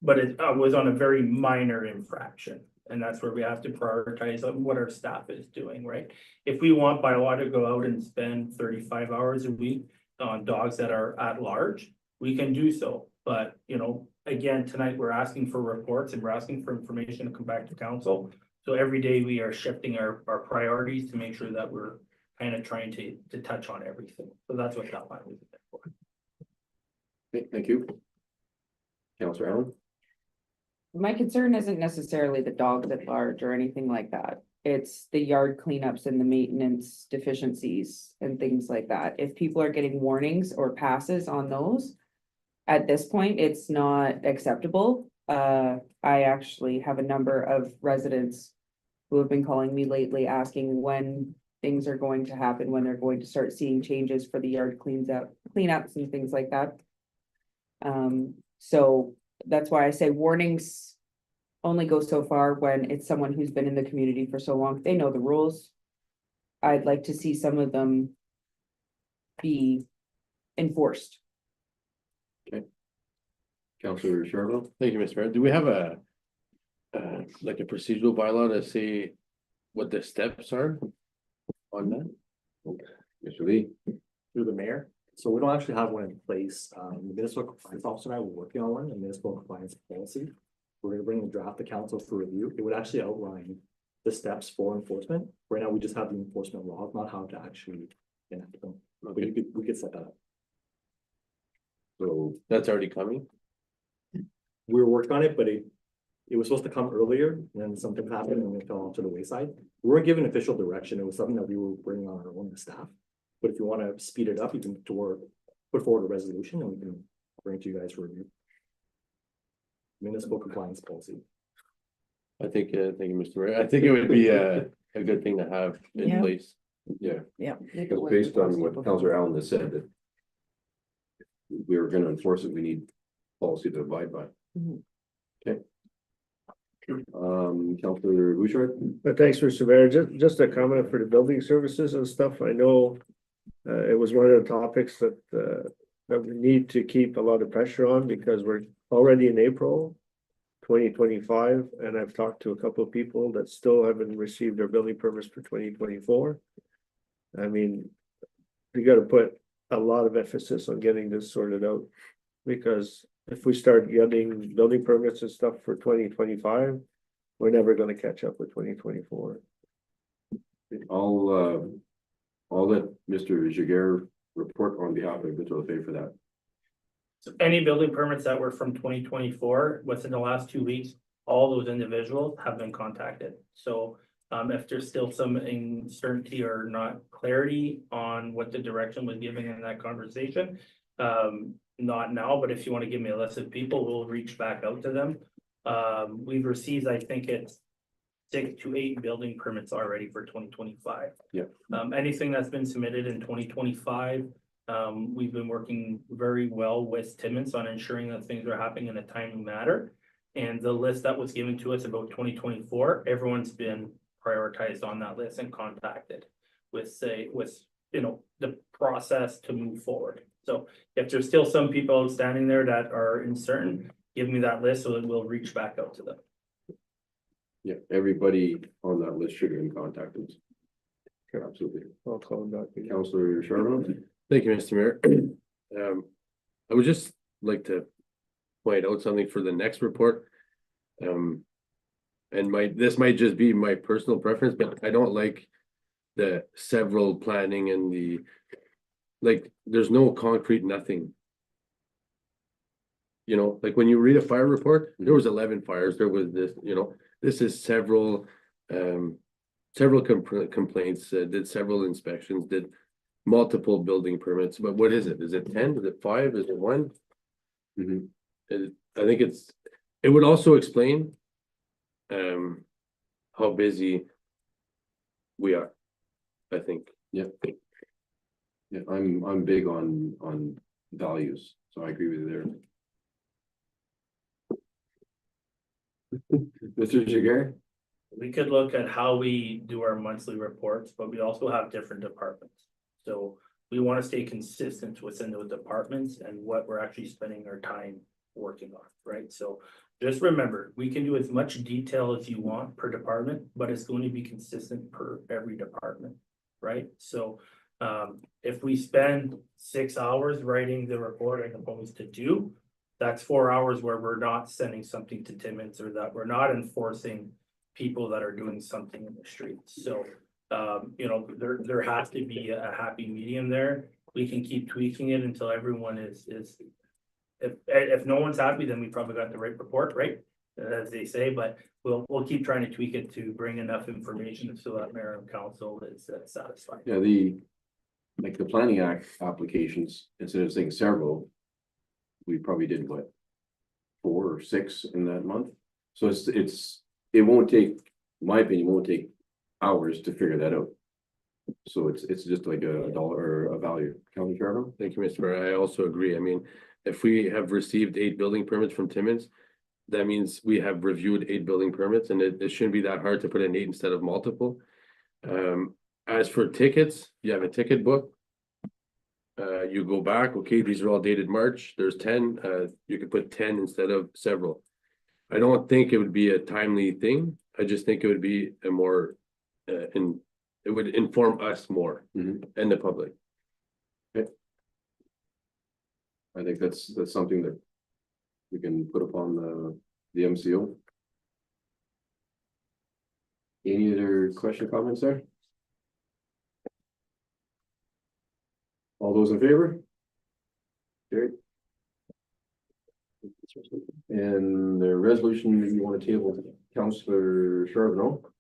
But it was on a very minor infraction, and that's where we have to prioritize on what our staff is doing, right? If we want by law to go out and spend 35 hours a week on dogs that are at large, we can do so. But, you know, again, tonight, we're asking for reports and we're asking for information to come back to council. So every day we are shifting our priorities to make sure that we're kind of trying to touch on everything. So that's what that line was there for. Okay, thank you. Counselor Allen? My concern isn't necessarily the dogs at large or anything like that. It's the yard cleanups and the maintenance deficiencies and things like that. If people are getting warnings or passes on those, at this point, it's not acceptable. I actually have a number of residents who have been calling me lately asking when things are going to happen, when they're going to start seeing changes for the yard cleanups and things like that. So that's why I say warnings only go so far when it's someone who's been in the community for so long. They know the rules. I'd like to see some of them be enforced. Counselor Charbonneau? Thank you, Mr. Mayor. Do we have a like a procedural bylaw to say what the steps are on that? Mr. Lee? Through the mayor. So we don't actually have one in place. The municipal compliance officer and I were working on one, the municipal compliance policy. We're gonna bring the draft to council for review. It would actually outline the steps for enforcement. Right now, we just have the enforcement laws, not how to actually enact them. But we could set that up. So, That's already coming? We were working on it, but it was supposed to come earlier, and then something happened and it fell off to the wayside. We weren't given official direction. It was something that we were bringing on our own as staff. But if you want to speed it up, you can put forward a resolution and we can bring it to you guys for review. Municipal compliance policy. I think, thank you, Mr. Mayor. I think it would be a good thing to have in Yeah. place. yeah, Yeah. because based on what Counselor Allen has said, that if we were gonna enforce it, we need policy to abide by. Mhm. Okay. Counselor Bouchard? But thanks, Mr. Mayor. Just a comment for the building services and stuff. I know it was one of the topics that we need to keep a lot of pressure on because we're already in April 2025, and I've talked to a couple of people that still haven't received their building permits for 2024. I mean, we gotta put a lot of emphasis on getting this sorted out. Because if we start getting building permits and stuff for 2025, we're never gonna catch up with 2024. I'll let Mr. Jaguar report on behalf of Mitchell Fay for that. So any building permits that were from 2024, within the last 2 weeks, all those individuals have been contacted. So if there's still some uncertainty or not clarity on what the direction was given in that conversation, not now, but if you want to give me a list of people, we'll reach back out to them. We've received, I think it's 6 to 8 building permits already for 2025. Yeah. Anything that's been submitted in 2025, we've been working very well with Timmins on ensuring that things are happening in a timely manner. And the list that was given to us about 2024, everyone's been prioritized on that list and contacted with the process to move forward. So if there's still some people standing there that are uncertain, give me that list so that we'll reach back out to them. Yeah, everybody on that list should have been contacted. Okay, absolutely. I'll call them back. Counselor Charbonneau? Thank you, Mr. Mayor. I would just like to point out something for the next report. And this might just be my personal preference, but I don't like the several planning and there's no concrete nothing. You know, like when you read a fire report, there was 11 fires, there was this, this is several complaints, did several inspections, did multiple building permits, but what is it? Is it 10? Is it 5? Is it 1? Mhm. I think it would also explain how busy we are, I think. Yeah. Yeah, I'm big on values, so I agree with you there. Mr. Jaguar? We could look at how we do our monthly reports, but we also have different departments. So we want to stay consistent within those departments and what we're actually spending our time working on, right? So just remember, we can do as much detail as you want per department, but it's going to be consistent per every department, right? So if we spend 6 hours writing the report as opposed to 2, that's 4 hours where we're not sending something to Timmins or that we're not enforcing people that are doing something in the streets. So, you know, there has to be a happy medium there. We can keep tweaking it until everyone is. If no one's happy, then we probably got the right report, right? As they say, but we'll keep trying to tweak it to bring enough information so that mayor and council is satisfied. Yeah, like the planning act applications, instead of saying several, we probably did what? 4 or 6 in that month. So it won't take, in my opinion, it won't take hours to figure that out. So it's just like a dollar or a value. County Chairman? Thank you, Mr. Mayor. I also agree. I mean, if we have received 8 building permits from Timmins, that means we have reviewed 8 building permits, and it shouldn't be that hard to put in 8 instead of multiple. As for tickets, you have a ticket book. You go back, okay, these are all dated March, there's 10, you could put 10 instead of several. I don't think it would be a timely thing. I just think it would be a more, it would inform us more Mhm. and the public. I think that's something that we can put upon the MCO. Any other question, comments there? All those in favor? Carried. And the resolution that you want to table, Councillor Charbonneau,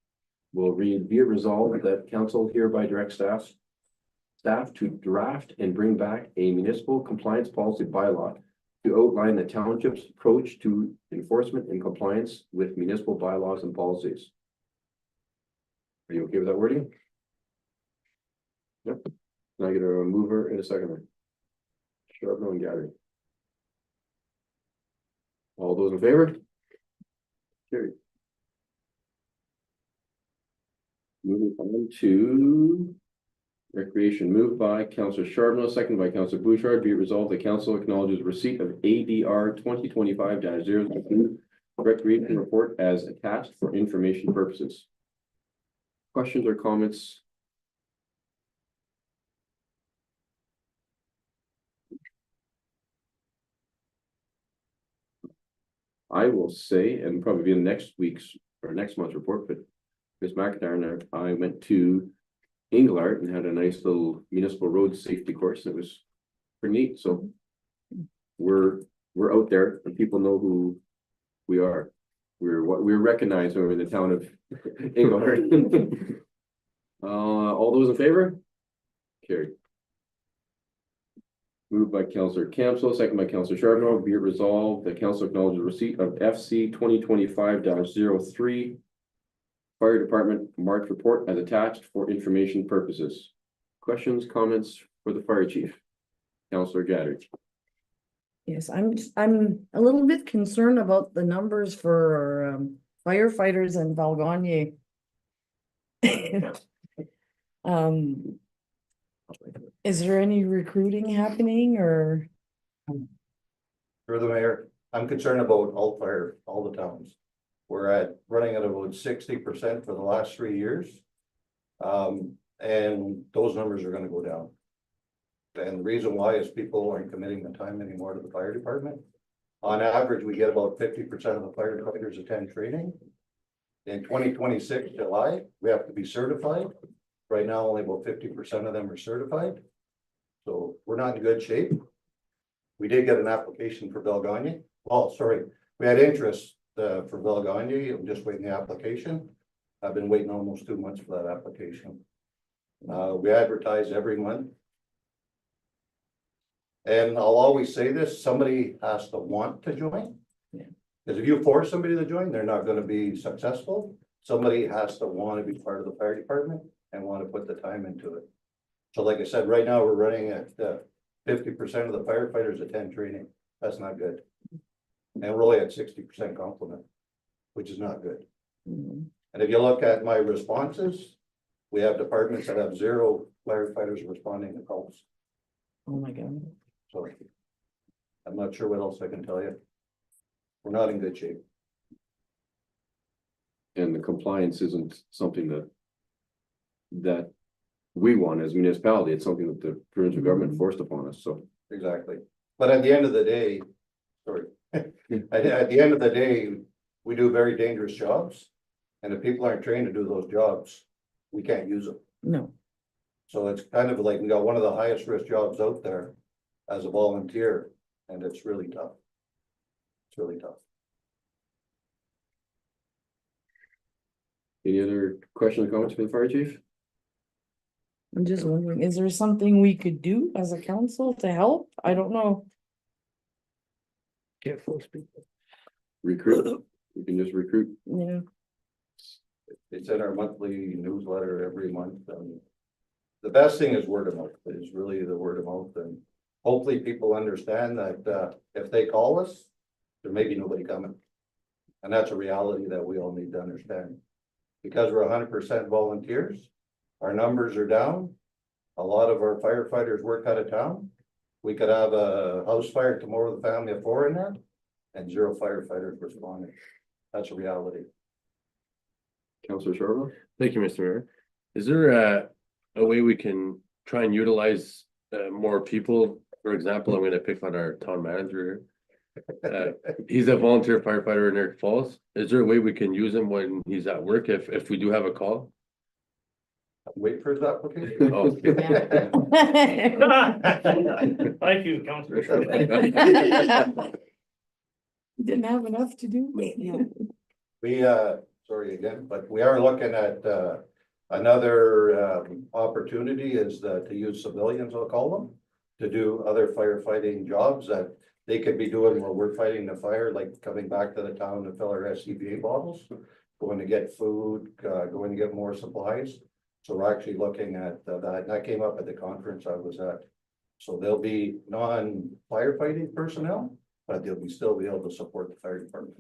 will read, be it resolved that council hereby directs staff to draft and bring back a municipal compliance policy bylaw to outline the township's approach to enforcement and compliance with municipal bylaws and policies. Are you okay with that wording? Yep. Can I get a mover and a seconder? Charbonneau and Gathering. All those in favor? Carried. Moving on to recreation, moved by Councillor Charbonneau, seconded by Councillor Bouchard. Be it resolved, the council acknowledges receipt of ADR 2025-02 recreation report as attached for information purposes. Questions or comments? I will say, and probably be in next week's or next month's report, but Ms. McIntyre and I went to Englart and had a nice little municipal road safety course. It was pretty neat. So we're out there and people know who we are. We're recognized over in the town of Englart. All those in favor? Carried. Moved by Councillor Campbell, second by Councillor Charbonneau. Be it resolved that council acknowledges receipt of FC 2025-03 Fire Department March report as attached for information purposes. Questions, comments for the fire chief? Councillor Gaddard. Yes, I'm a little bit concerned about the numbers for firefighters in Valgagne. Is there any recruiting happening or? Through the mayor, I'm concerned about all the towns. We're running at about 60% for the last 3 years. And those numbers are gonna go down. And the reason why is people aren't committing the time anymore to the fire department. On average, we get about 50% of the firefighters attend training. In 2026 July, we have to be certified. Right now, only about 50% of them are certified. So we're not in good shape. We did get an application for Valgagne. Oh, sorry, we had interest for Valgagne. I'm just waiting the application. I've been waiting almost 2 months for that application. We advertise every month. And I'll always say this, somebody has to want to join. Because if you force somebody to join, they're not going to be successful. Somebody has to want to be part of the fire department and want to put the time into it. So like I said, right now we're running at 50% of the firefighters attend training. That's not good. And we're only at 60% complement, which is not good. And if you look at my responses, we have departments that have 0 firefighters responding to calls. Oh my God. So I'm not sure what else I can tell you. We're not in good shape. And the compliance isn't something that we want as a municipality. It's something that the provincial government forced upon us. So Exactly. But at the end of the day, Sorry. At the end of the day, we do very dangerous jobs. And if people aren't trained to do those jobs, we can't use them. No, So it's kind of like we got one of the highest risk jobs out there as a volunteer, and it's really tough. It's really tough. Any other questions or comments for the fire chief? I'm just wondering, is there something we could do as a council to help? I don't know. Can't force people. Recruit, you can just recruit. Yeah, It's in our monthly newsletter every month, and the best thing is word of mouth, is really the word of mouth, and hopefully people understand that, if they call us, there may be nobody coming. And that's a reality that we all need to understand. Because we're 100% volunteers, our numbers are down. A lot of our firefighters work out of town. We could have a house fire tomorrow with a family of 4 in there, and 0 firefighters responding. That's a reality. Councillor Shorville? Thank you, Mr. Mayor. Is there a way we can try and utilize more people? For example, I'm gonna pick on our town manager here. He's a volunteer firefighter in Eric Falls. Is there a way we can use him when he's at work if we do have a call? Wait for his application. Oh, Thank you, Councillor. didn't have enough to do. We, sorry again, but we are looking at, another, opportunity is to use civilians, I'll call them, to do other firefighting jobs that they could be doing while we're fighting the fire, like coming back to the town to fill our SCBA bottles, going to get food, going to get more supplies. So we're actually looking at that, and that came up at the conference I was at. So they'll be non-firefighting personnel, but they'll still be able to support the fire department.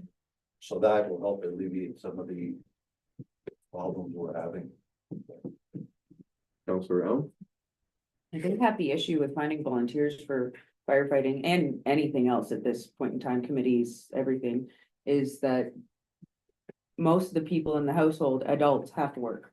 So that will help alleviate some of the problems we're having. Councillor Allen? I think have the issue with finding volunteers for firefighting and anything else at this point in time, committees, everything, is that most of the people in the household, adults, have to work.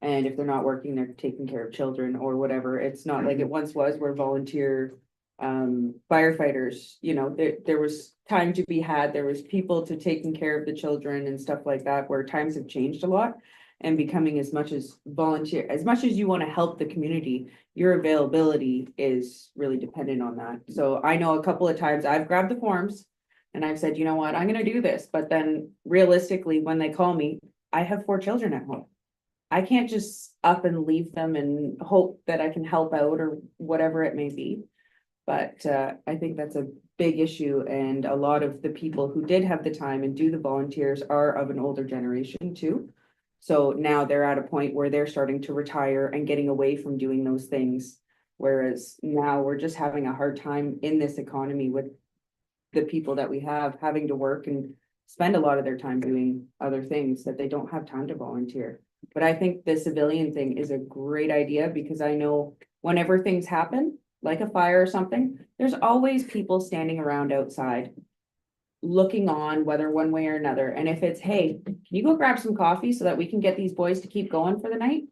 And if they're not working, they're taking care of children or whatever. It's not like it once was where volunteer firefighters, you know, there was time to be had, there was people to taking care of the children and stuff like that, where times have changed a lot. And becoming as much as volunteer, as much as you want to help the community, your availability is really dependent on that. So I know a couple of times I've grabbed the forms and I've said, you know what, I'm gonna do this, but then realistically, when they call me, I have 4 children at home. I can't just up and leave them and hope that I can help out or whatever it may be. But I think that's a big issue, and a lot of the people who did have the time and do the volunteers are of an older generation too. So now they're at a point where they're starting to retire and getting away from doing those things. Whereas now we're just having a hard time in this economy with the people that we have having to work and spend a lot of their time doing other things that they don't have time to volunteer. But I think the civilian thing is a great idea, because I know whenever things happen, like a fire or something, there's always people standing around outside looking on, whether one way or another. And if it's, hey, can you go grab some coffee so that we can get these boys to keep going for the night?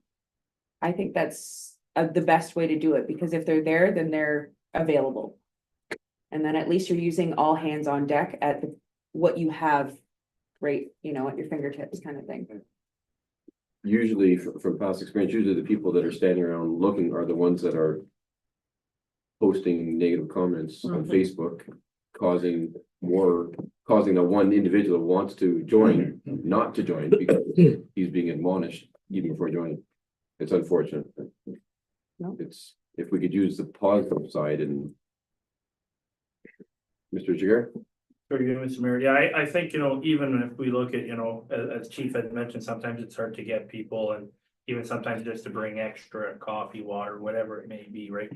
I think that's the best way to do it, because if they're there, then they're available. And then at least you're using all hands on deck at what you have, right, you know, at your fingertips kind of thing. Usually from past experience, usually the people that are standing around looking are the ones that are posting negative comments on Facebook, causing the one individual who wants to join, not to join because he's being admonished even before joining. It's unfortunate. No. It's, if we could use the positive side. And Mr. Jagger? Very good, Mr. Mayor. Yeah, I think, you know, even if we look at, you know, as Chief had mentioned, sometimes it's hard to get people, and even sometimes just to bring extra coffee, water, whatever it may be, right?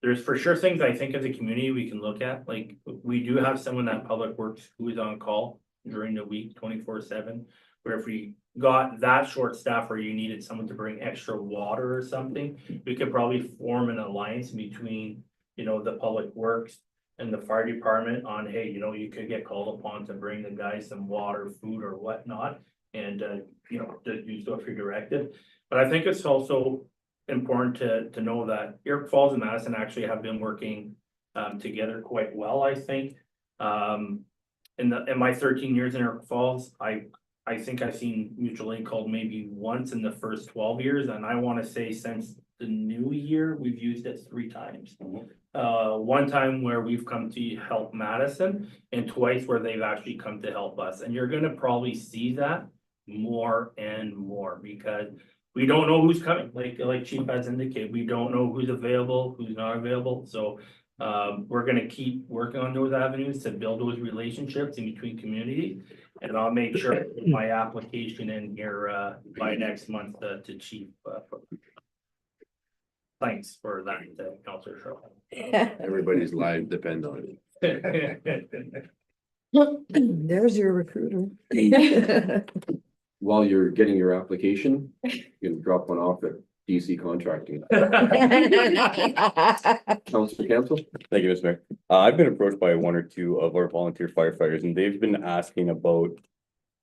There's for sure things I think as a community we can look at, like we do have someone at Public Works who is on call during the week 24/7. Where if we got that short staff where you needed someone to bring extra water or something, we could probably form an alliance between, you know, the Public Works and the fire department on, hey, you know, you could get called upon to bring the guys some water, food or whatnot. And, you know, to do so if you're directed. But I think it's also important to know that Eric Falls and Madison actually have been working together quite well, I think. In my 13 years in Eric Falls, I think I've seen mutual aid called maybe once in the first 12 years, and I want to say since the new year, we've used it 3 times. One time where we've come to help Madison, and twice where they've actually come to help us, and you're gonna probably see that more and more, because we don't know who's coming, like Chief has indicated, we don't know who's available, who's not available, so. We're gonna keep working on those avenues to build those relationships in between communities. And I'll make sure I put my application in here by next month to Chief. Thanks for that, Councilor Sherrill. Everybody's lives depend on it. There's your recruiter. While you're getting your application, you can drop one off at DC Contracting. Councilor Cancel? Thank you, Mr. Mayor. I've been approached by 1 or 2 of our volunteer firefighters, and they've been asking about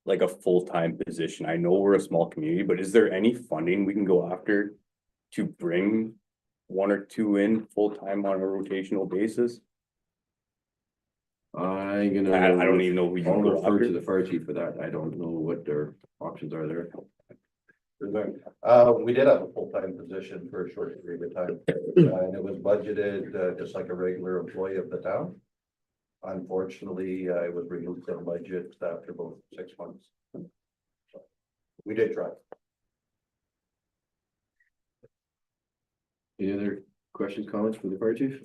like a full-time position. I know we're a small community, but is there any funding we can go after to bring 1 or 2 in full-time on a rotational basis? I'm gonna. I don't even know who you I'll can go refer to after. the fire chief for that. I don't know what their options are there. We did have a full-time position for a short period of time, and it was budgeted, just like a regular employee of the town. Unfortunately, it was removed from budget after about 6 months. We did try. Any other questions, comments for the fire chief?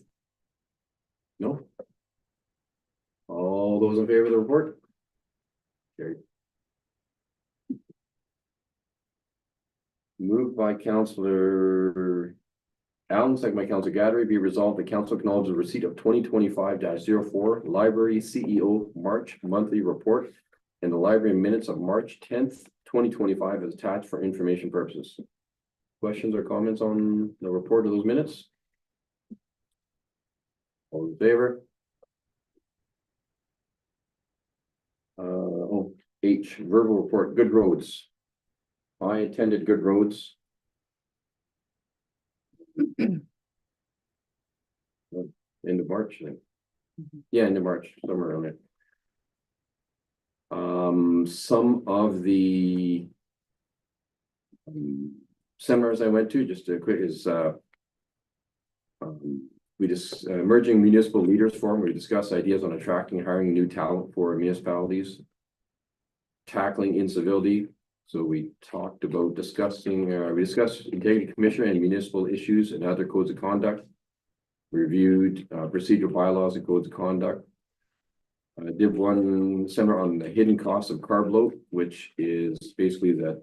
No? All those in favor of the report? Carried. Moved by Councilor Allen, second by Councilor Gadry, be resolved the council acknowledges the receipt of 2025-04 Library CEO March monthly report and the library minutes of March 10th, 2025 as attached for information purposes. Questions or comments on the report of those minutes? All in favor? H, verbal report, good roads. I attended Good Roads. End of March, I think. Yeah, end of March, somewhere around there. Some of the seminars I went to, just a quick, is we just Emerging Municipal Leaders Forum. We discuss ideas on attracting and hiring new talent for municipalities, tackling incivility. So we talked about discussing, we discussed integrity commissioner and municipal issues and other codes of conduct. Reviewed procedural bylaws and codes of conduct. I did one seminar on the hidden costs of carb load, which is basically that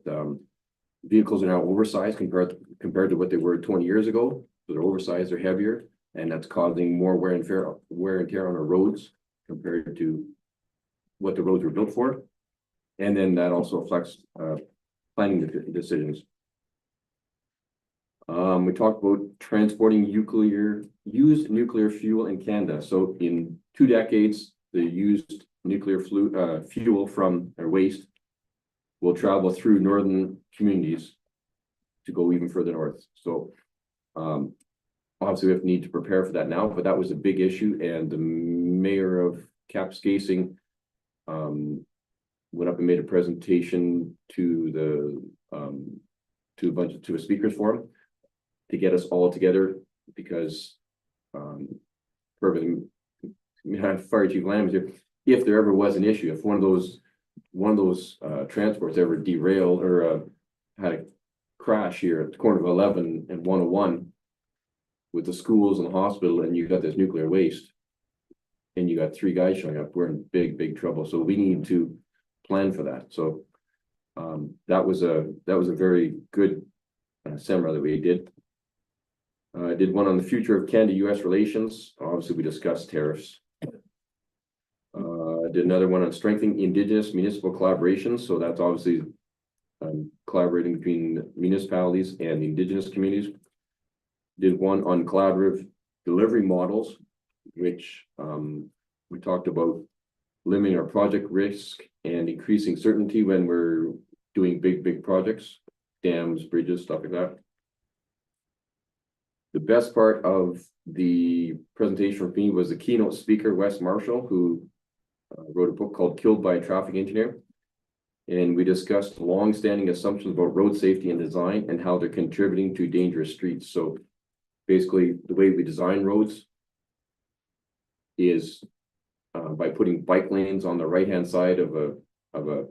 vehicles are now oversized compared to what they were 20 years ago. So they're oversized, they're heavier, and that's causing more wear and tear on our roads compared to what the roads were built for. And then that also affects planning decisions. We talked about transporting used nuclear fuel in Canada. So in 2 decades, the used nuclear fuel from or waste will travel through northern communities to go even further north. So obviously we have need to prepare for that now, but that was a big issue, and the mayor of Kapuskasing went up and made a presentation to a speakers forum to get us all together, because Fire Chief Lamb, if there ever was an issue, if one of those transports ever derailed or had a crash here at the corner of 11 and 101 with the schools and the hospital, and you got this nuclear waste and you got 3 guys showing up, we're in big trouble. So we need to plan for that. So that was a very good seminar that we did. I did one on the future of Canada-US relations. Obviously, we discussed tariffs. I did another one on strengthening Indigenous municipal collaborations. So that's obviously collaborating between municipalities and the Indigenous communities. Did one on collaborative delivery models, which we talked about limiting our project risk and increasing certainty when we're doing big projects, dams, bridges, stuff like that. The best part of the presentation for me was the keynote speaker, Wes Marshall, who wrote a book called Killed by a Traffic Engineer. And we discussed long-standing assumptions about road safety and design and how they're contributing to dangerous streets. So basically, the way we design roads is by putting bike lanes on the right-hand side of a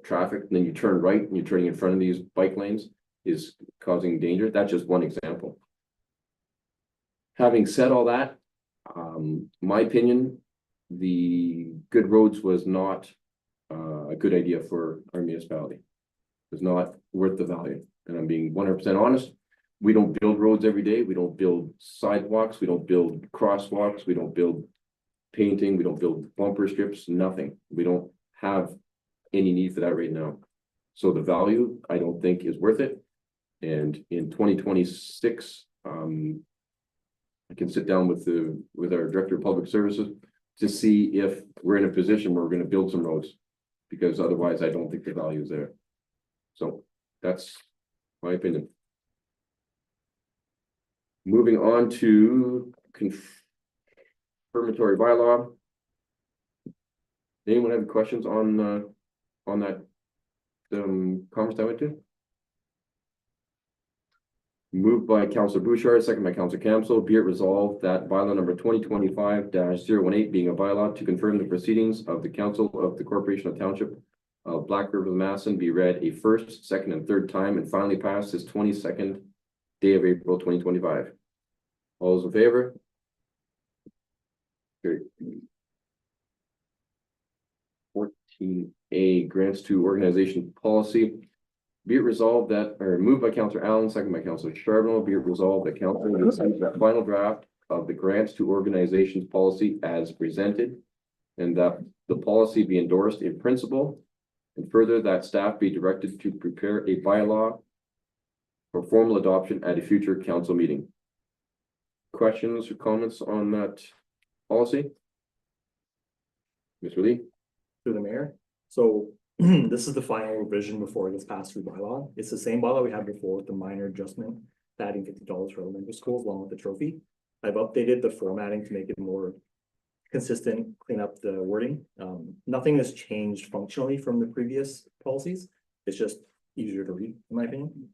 traffic, and then you turn right and you're turning in front of these bike lanes is causing danger. That's just one example. Having said all that, my opinion, the good roads was not a good idea for our municipality. It was not worth the value, and I'm being 100% honest. We don't build roads every day. We don't build sidewalks. We don't build crosswalks. We don't build painting. We don't build bumper strips, nothing. We don't have any need for that right now. So the value, I don't think is worth it. And in 2026, I can sit down with our Director of Public Services to see if we're in a position where we're going to build some roads, because otherwise I don't think the value is there. So that's my opinion. Moving on to confirmatory bylaw. Anyone have questions on that conference I went to? Moved by Councilor Bouchard, second by Councilor Campbell. Be it resolved that bylaw number 2025-018 being a bylaw to confirm the proceedings of the Council of the Corporation of Township of Black River Masson be read a first, second, and third time and finally passed this 22nd day of April 2025. All those in favor? Carried. 14A, grants to organization policy. Be it resolved that, or moved by Councilor Allen, second by Councilor Charbonneau, be it resolved that council receives that final draft of the grants to organizations policy as presented, and that the policy be endorsed in principle, and further that staff be directed to prepare a bylaw for formal adoption at a future council meeting. Questions or comments on that policy? Mr. Lee? Through the mayor. So this is the final revision before it gets passed through bylaw. It's the same bylaw we had before with the minor adjustment, adding $50 for elementary schools along with the trophy. I've updated the formatting to make it more consistent, clean up the wording. Nothing has changed functionally from the previous policies. It's just easier to read, in my opinion.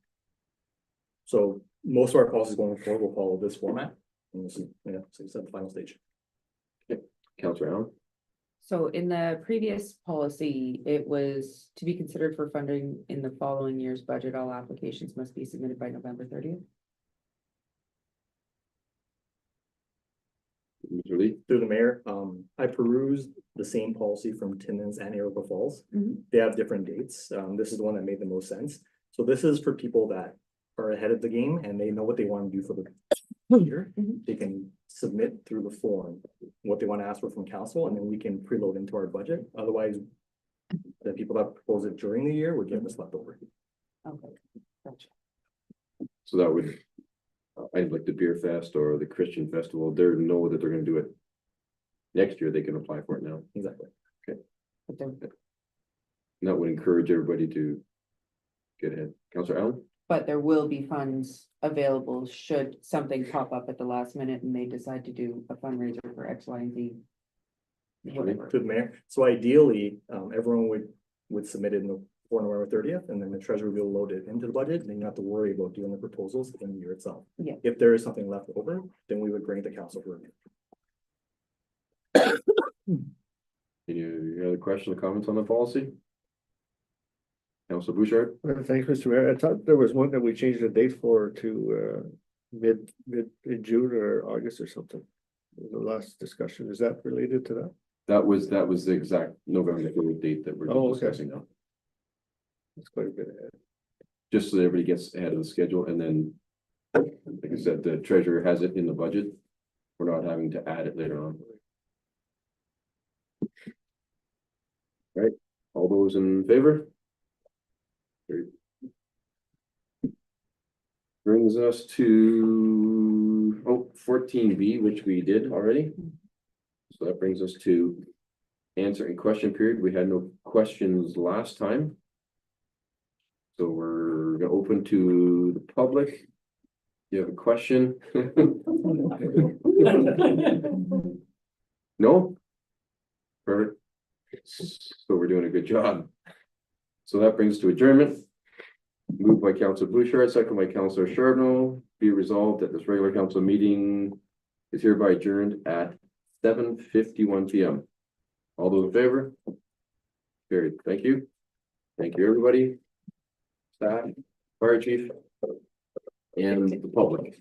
So most of our policies going forward will follow this format. And this is, yeah, so it's at the final stage. Councilor Allen? So in the previous policy, it was to be considered for funding in the following year's budget. All applications must be submitted by November 30th. Mr. Lee? Through the mayor, I perused the same policy from Timmins and Iroquois Falls. Mhm. They have different dates. This is the one that made the most sense. So this is for people that are ahead of the game and they know what they want to do for the year. Mhm. They can submit through the form what they want to ask for from council, and then we can preload into our budget. Otherwise, the people that propose it during the year would get this left over. Okay, gotcha. So that would, I'd like the Beer Fest or the Christian Festival, they know that they're gonna do it next year, they can apply for it now. Exactly. But there- And that would encourage everybody to get ahead. Councilor Allen? But there will be funds available should something pop up at the last minute and they decide to do a fundraiser for X, Y, and Z. Whatever. To the mayor. So ideally, everyone would submit it before November 30th, and then the treasurer will load it into the budget, and then you don't have to worry about doing the proposals in the year itself. Yeah. If there is something left over, then we would bring it to council for review. Any other questions or comments on the policy? Councilor Bouchard? Thanks, Mr. Mayor. I thought there was one that we changed the date for to mid June or August or something. The last discussion, is that related to that? That was the exact November 3rd date that we're Oh, okay. discussing now. That's quite a bit ahead. Just so that everybody gets ahead of the schedule, and then, like I said, the treasurer has it in the budget. We're not having to add it later on. Right, all those in favor? Carried. Brings us to 14B, which we did already. So that brings us to answer and question period. We had no questions last time. So we're gonna open to the public. You have a question? No? Perfect. So we're doing a good job. So that brings us to adjournment. Moved by Council Bouchard, second by Councilor Charbonneau. Be resolved that this regular council meeting is hereby adjourned at 7:51 PM. All those in favor? Carried. Thank you. Thank you, everybody. Staff, fire chief, and the public.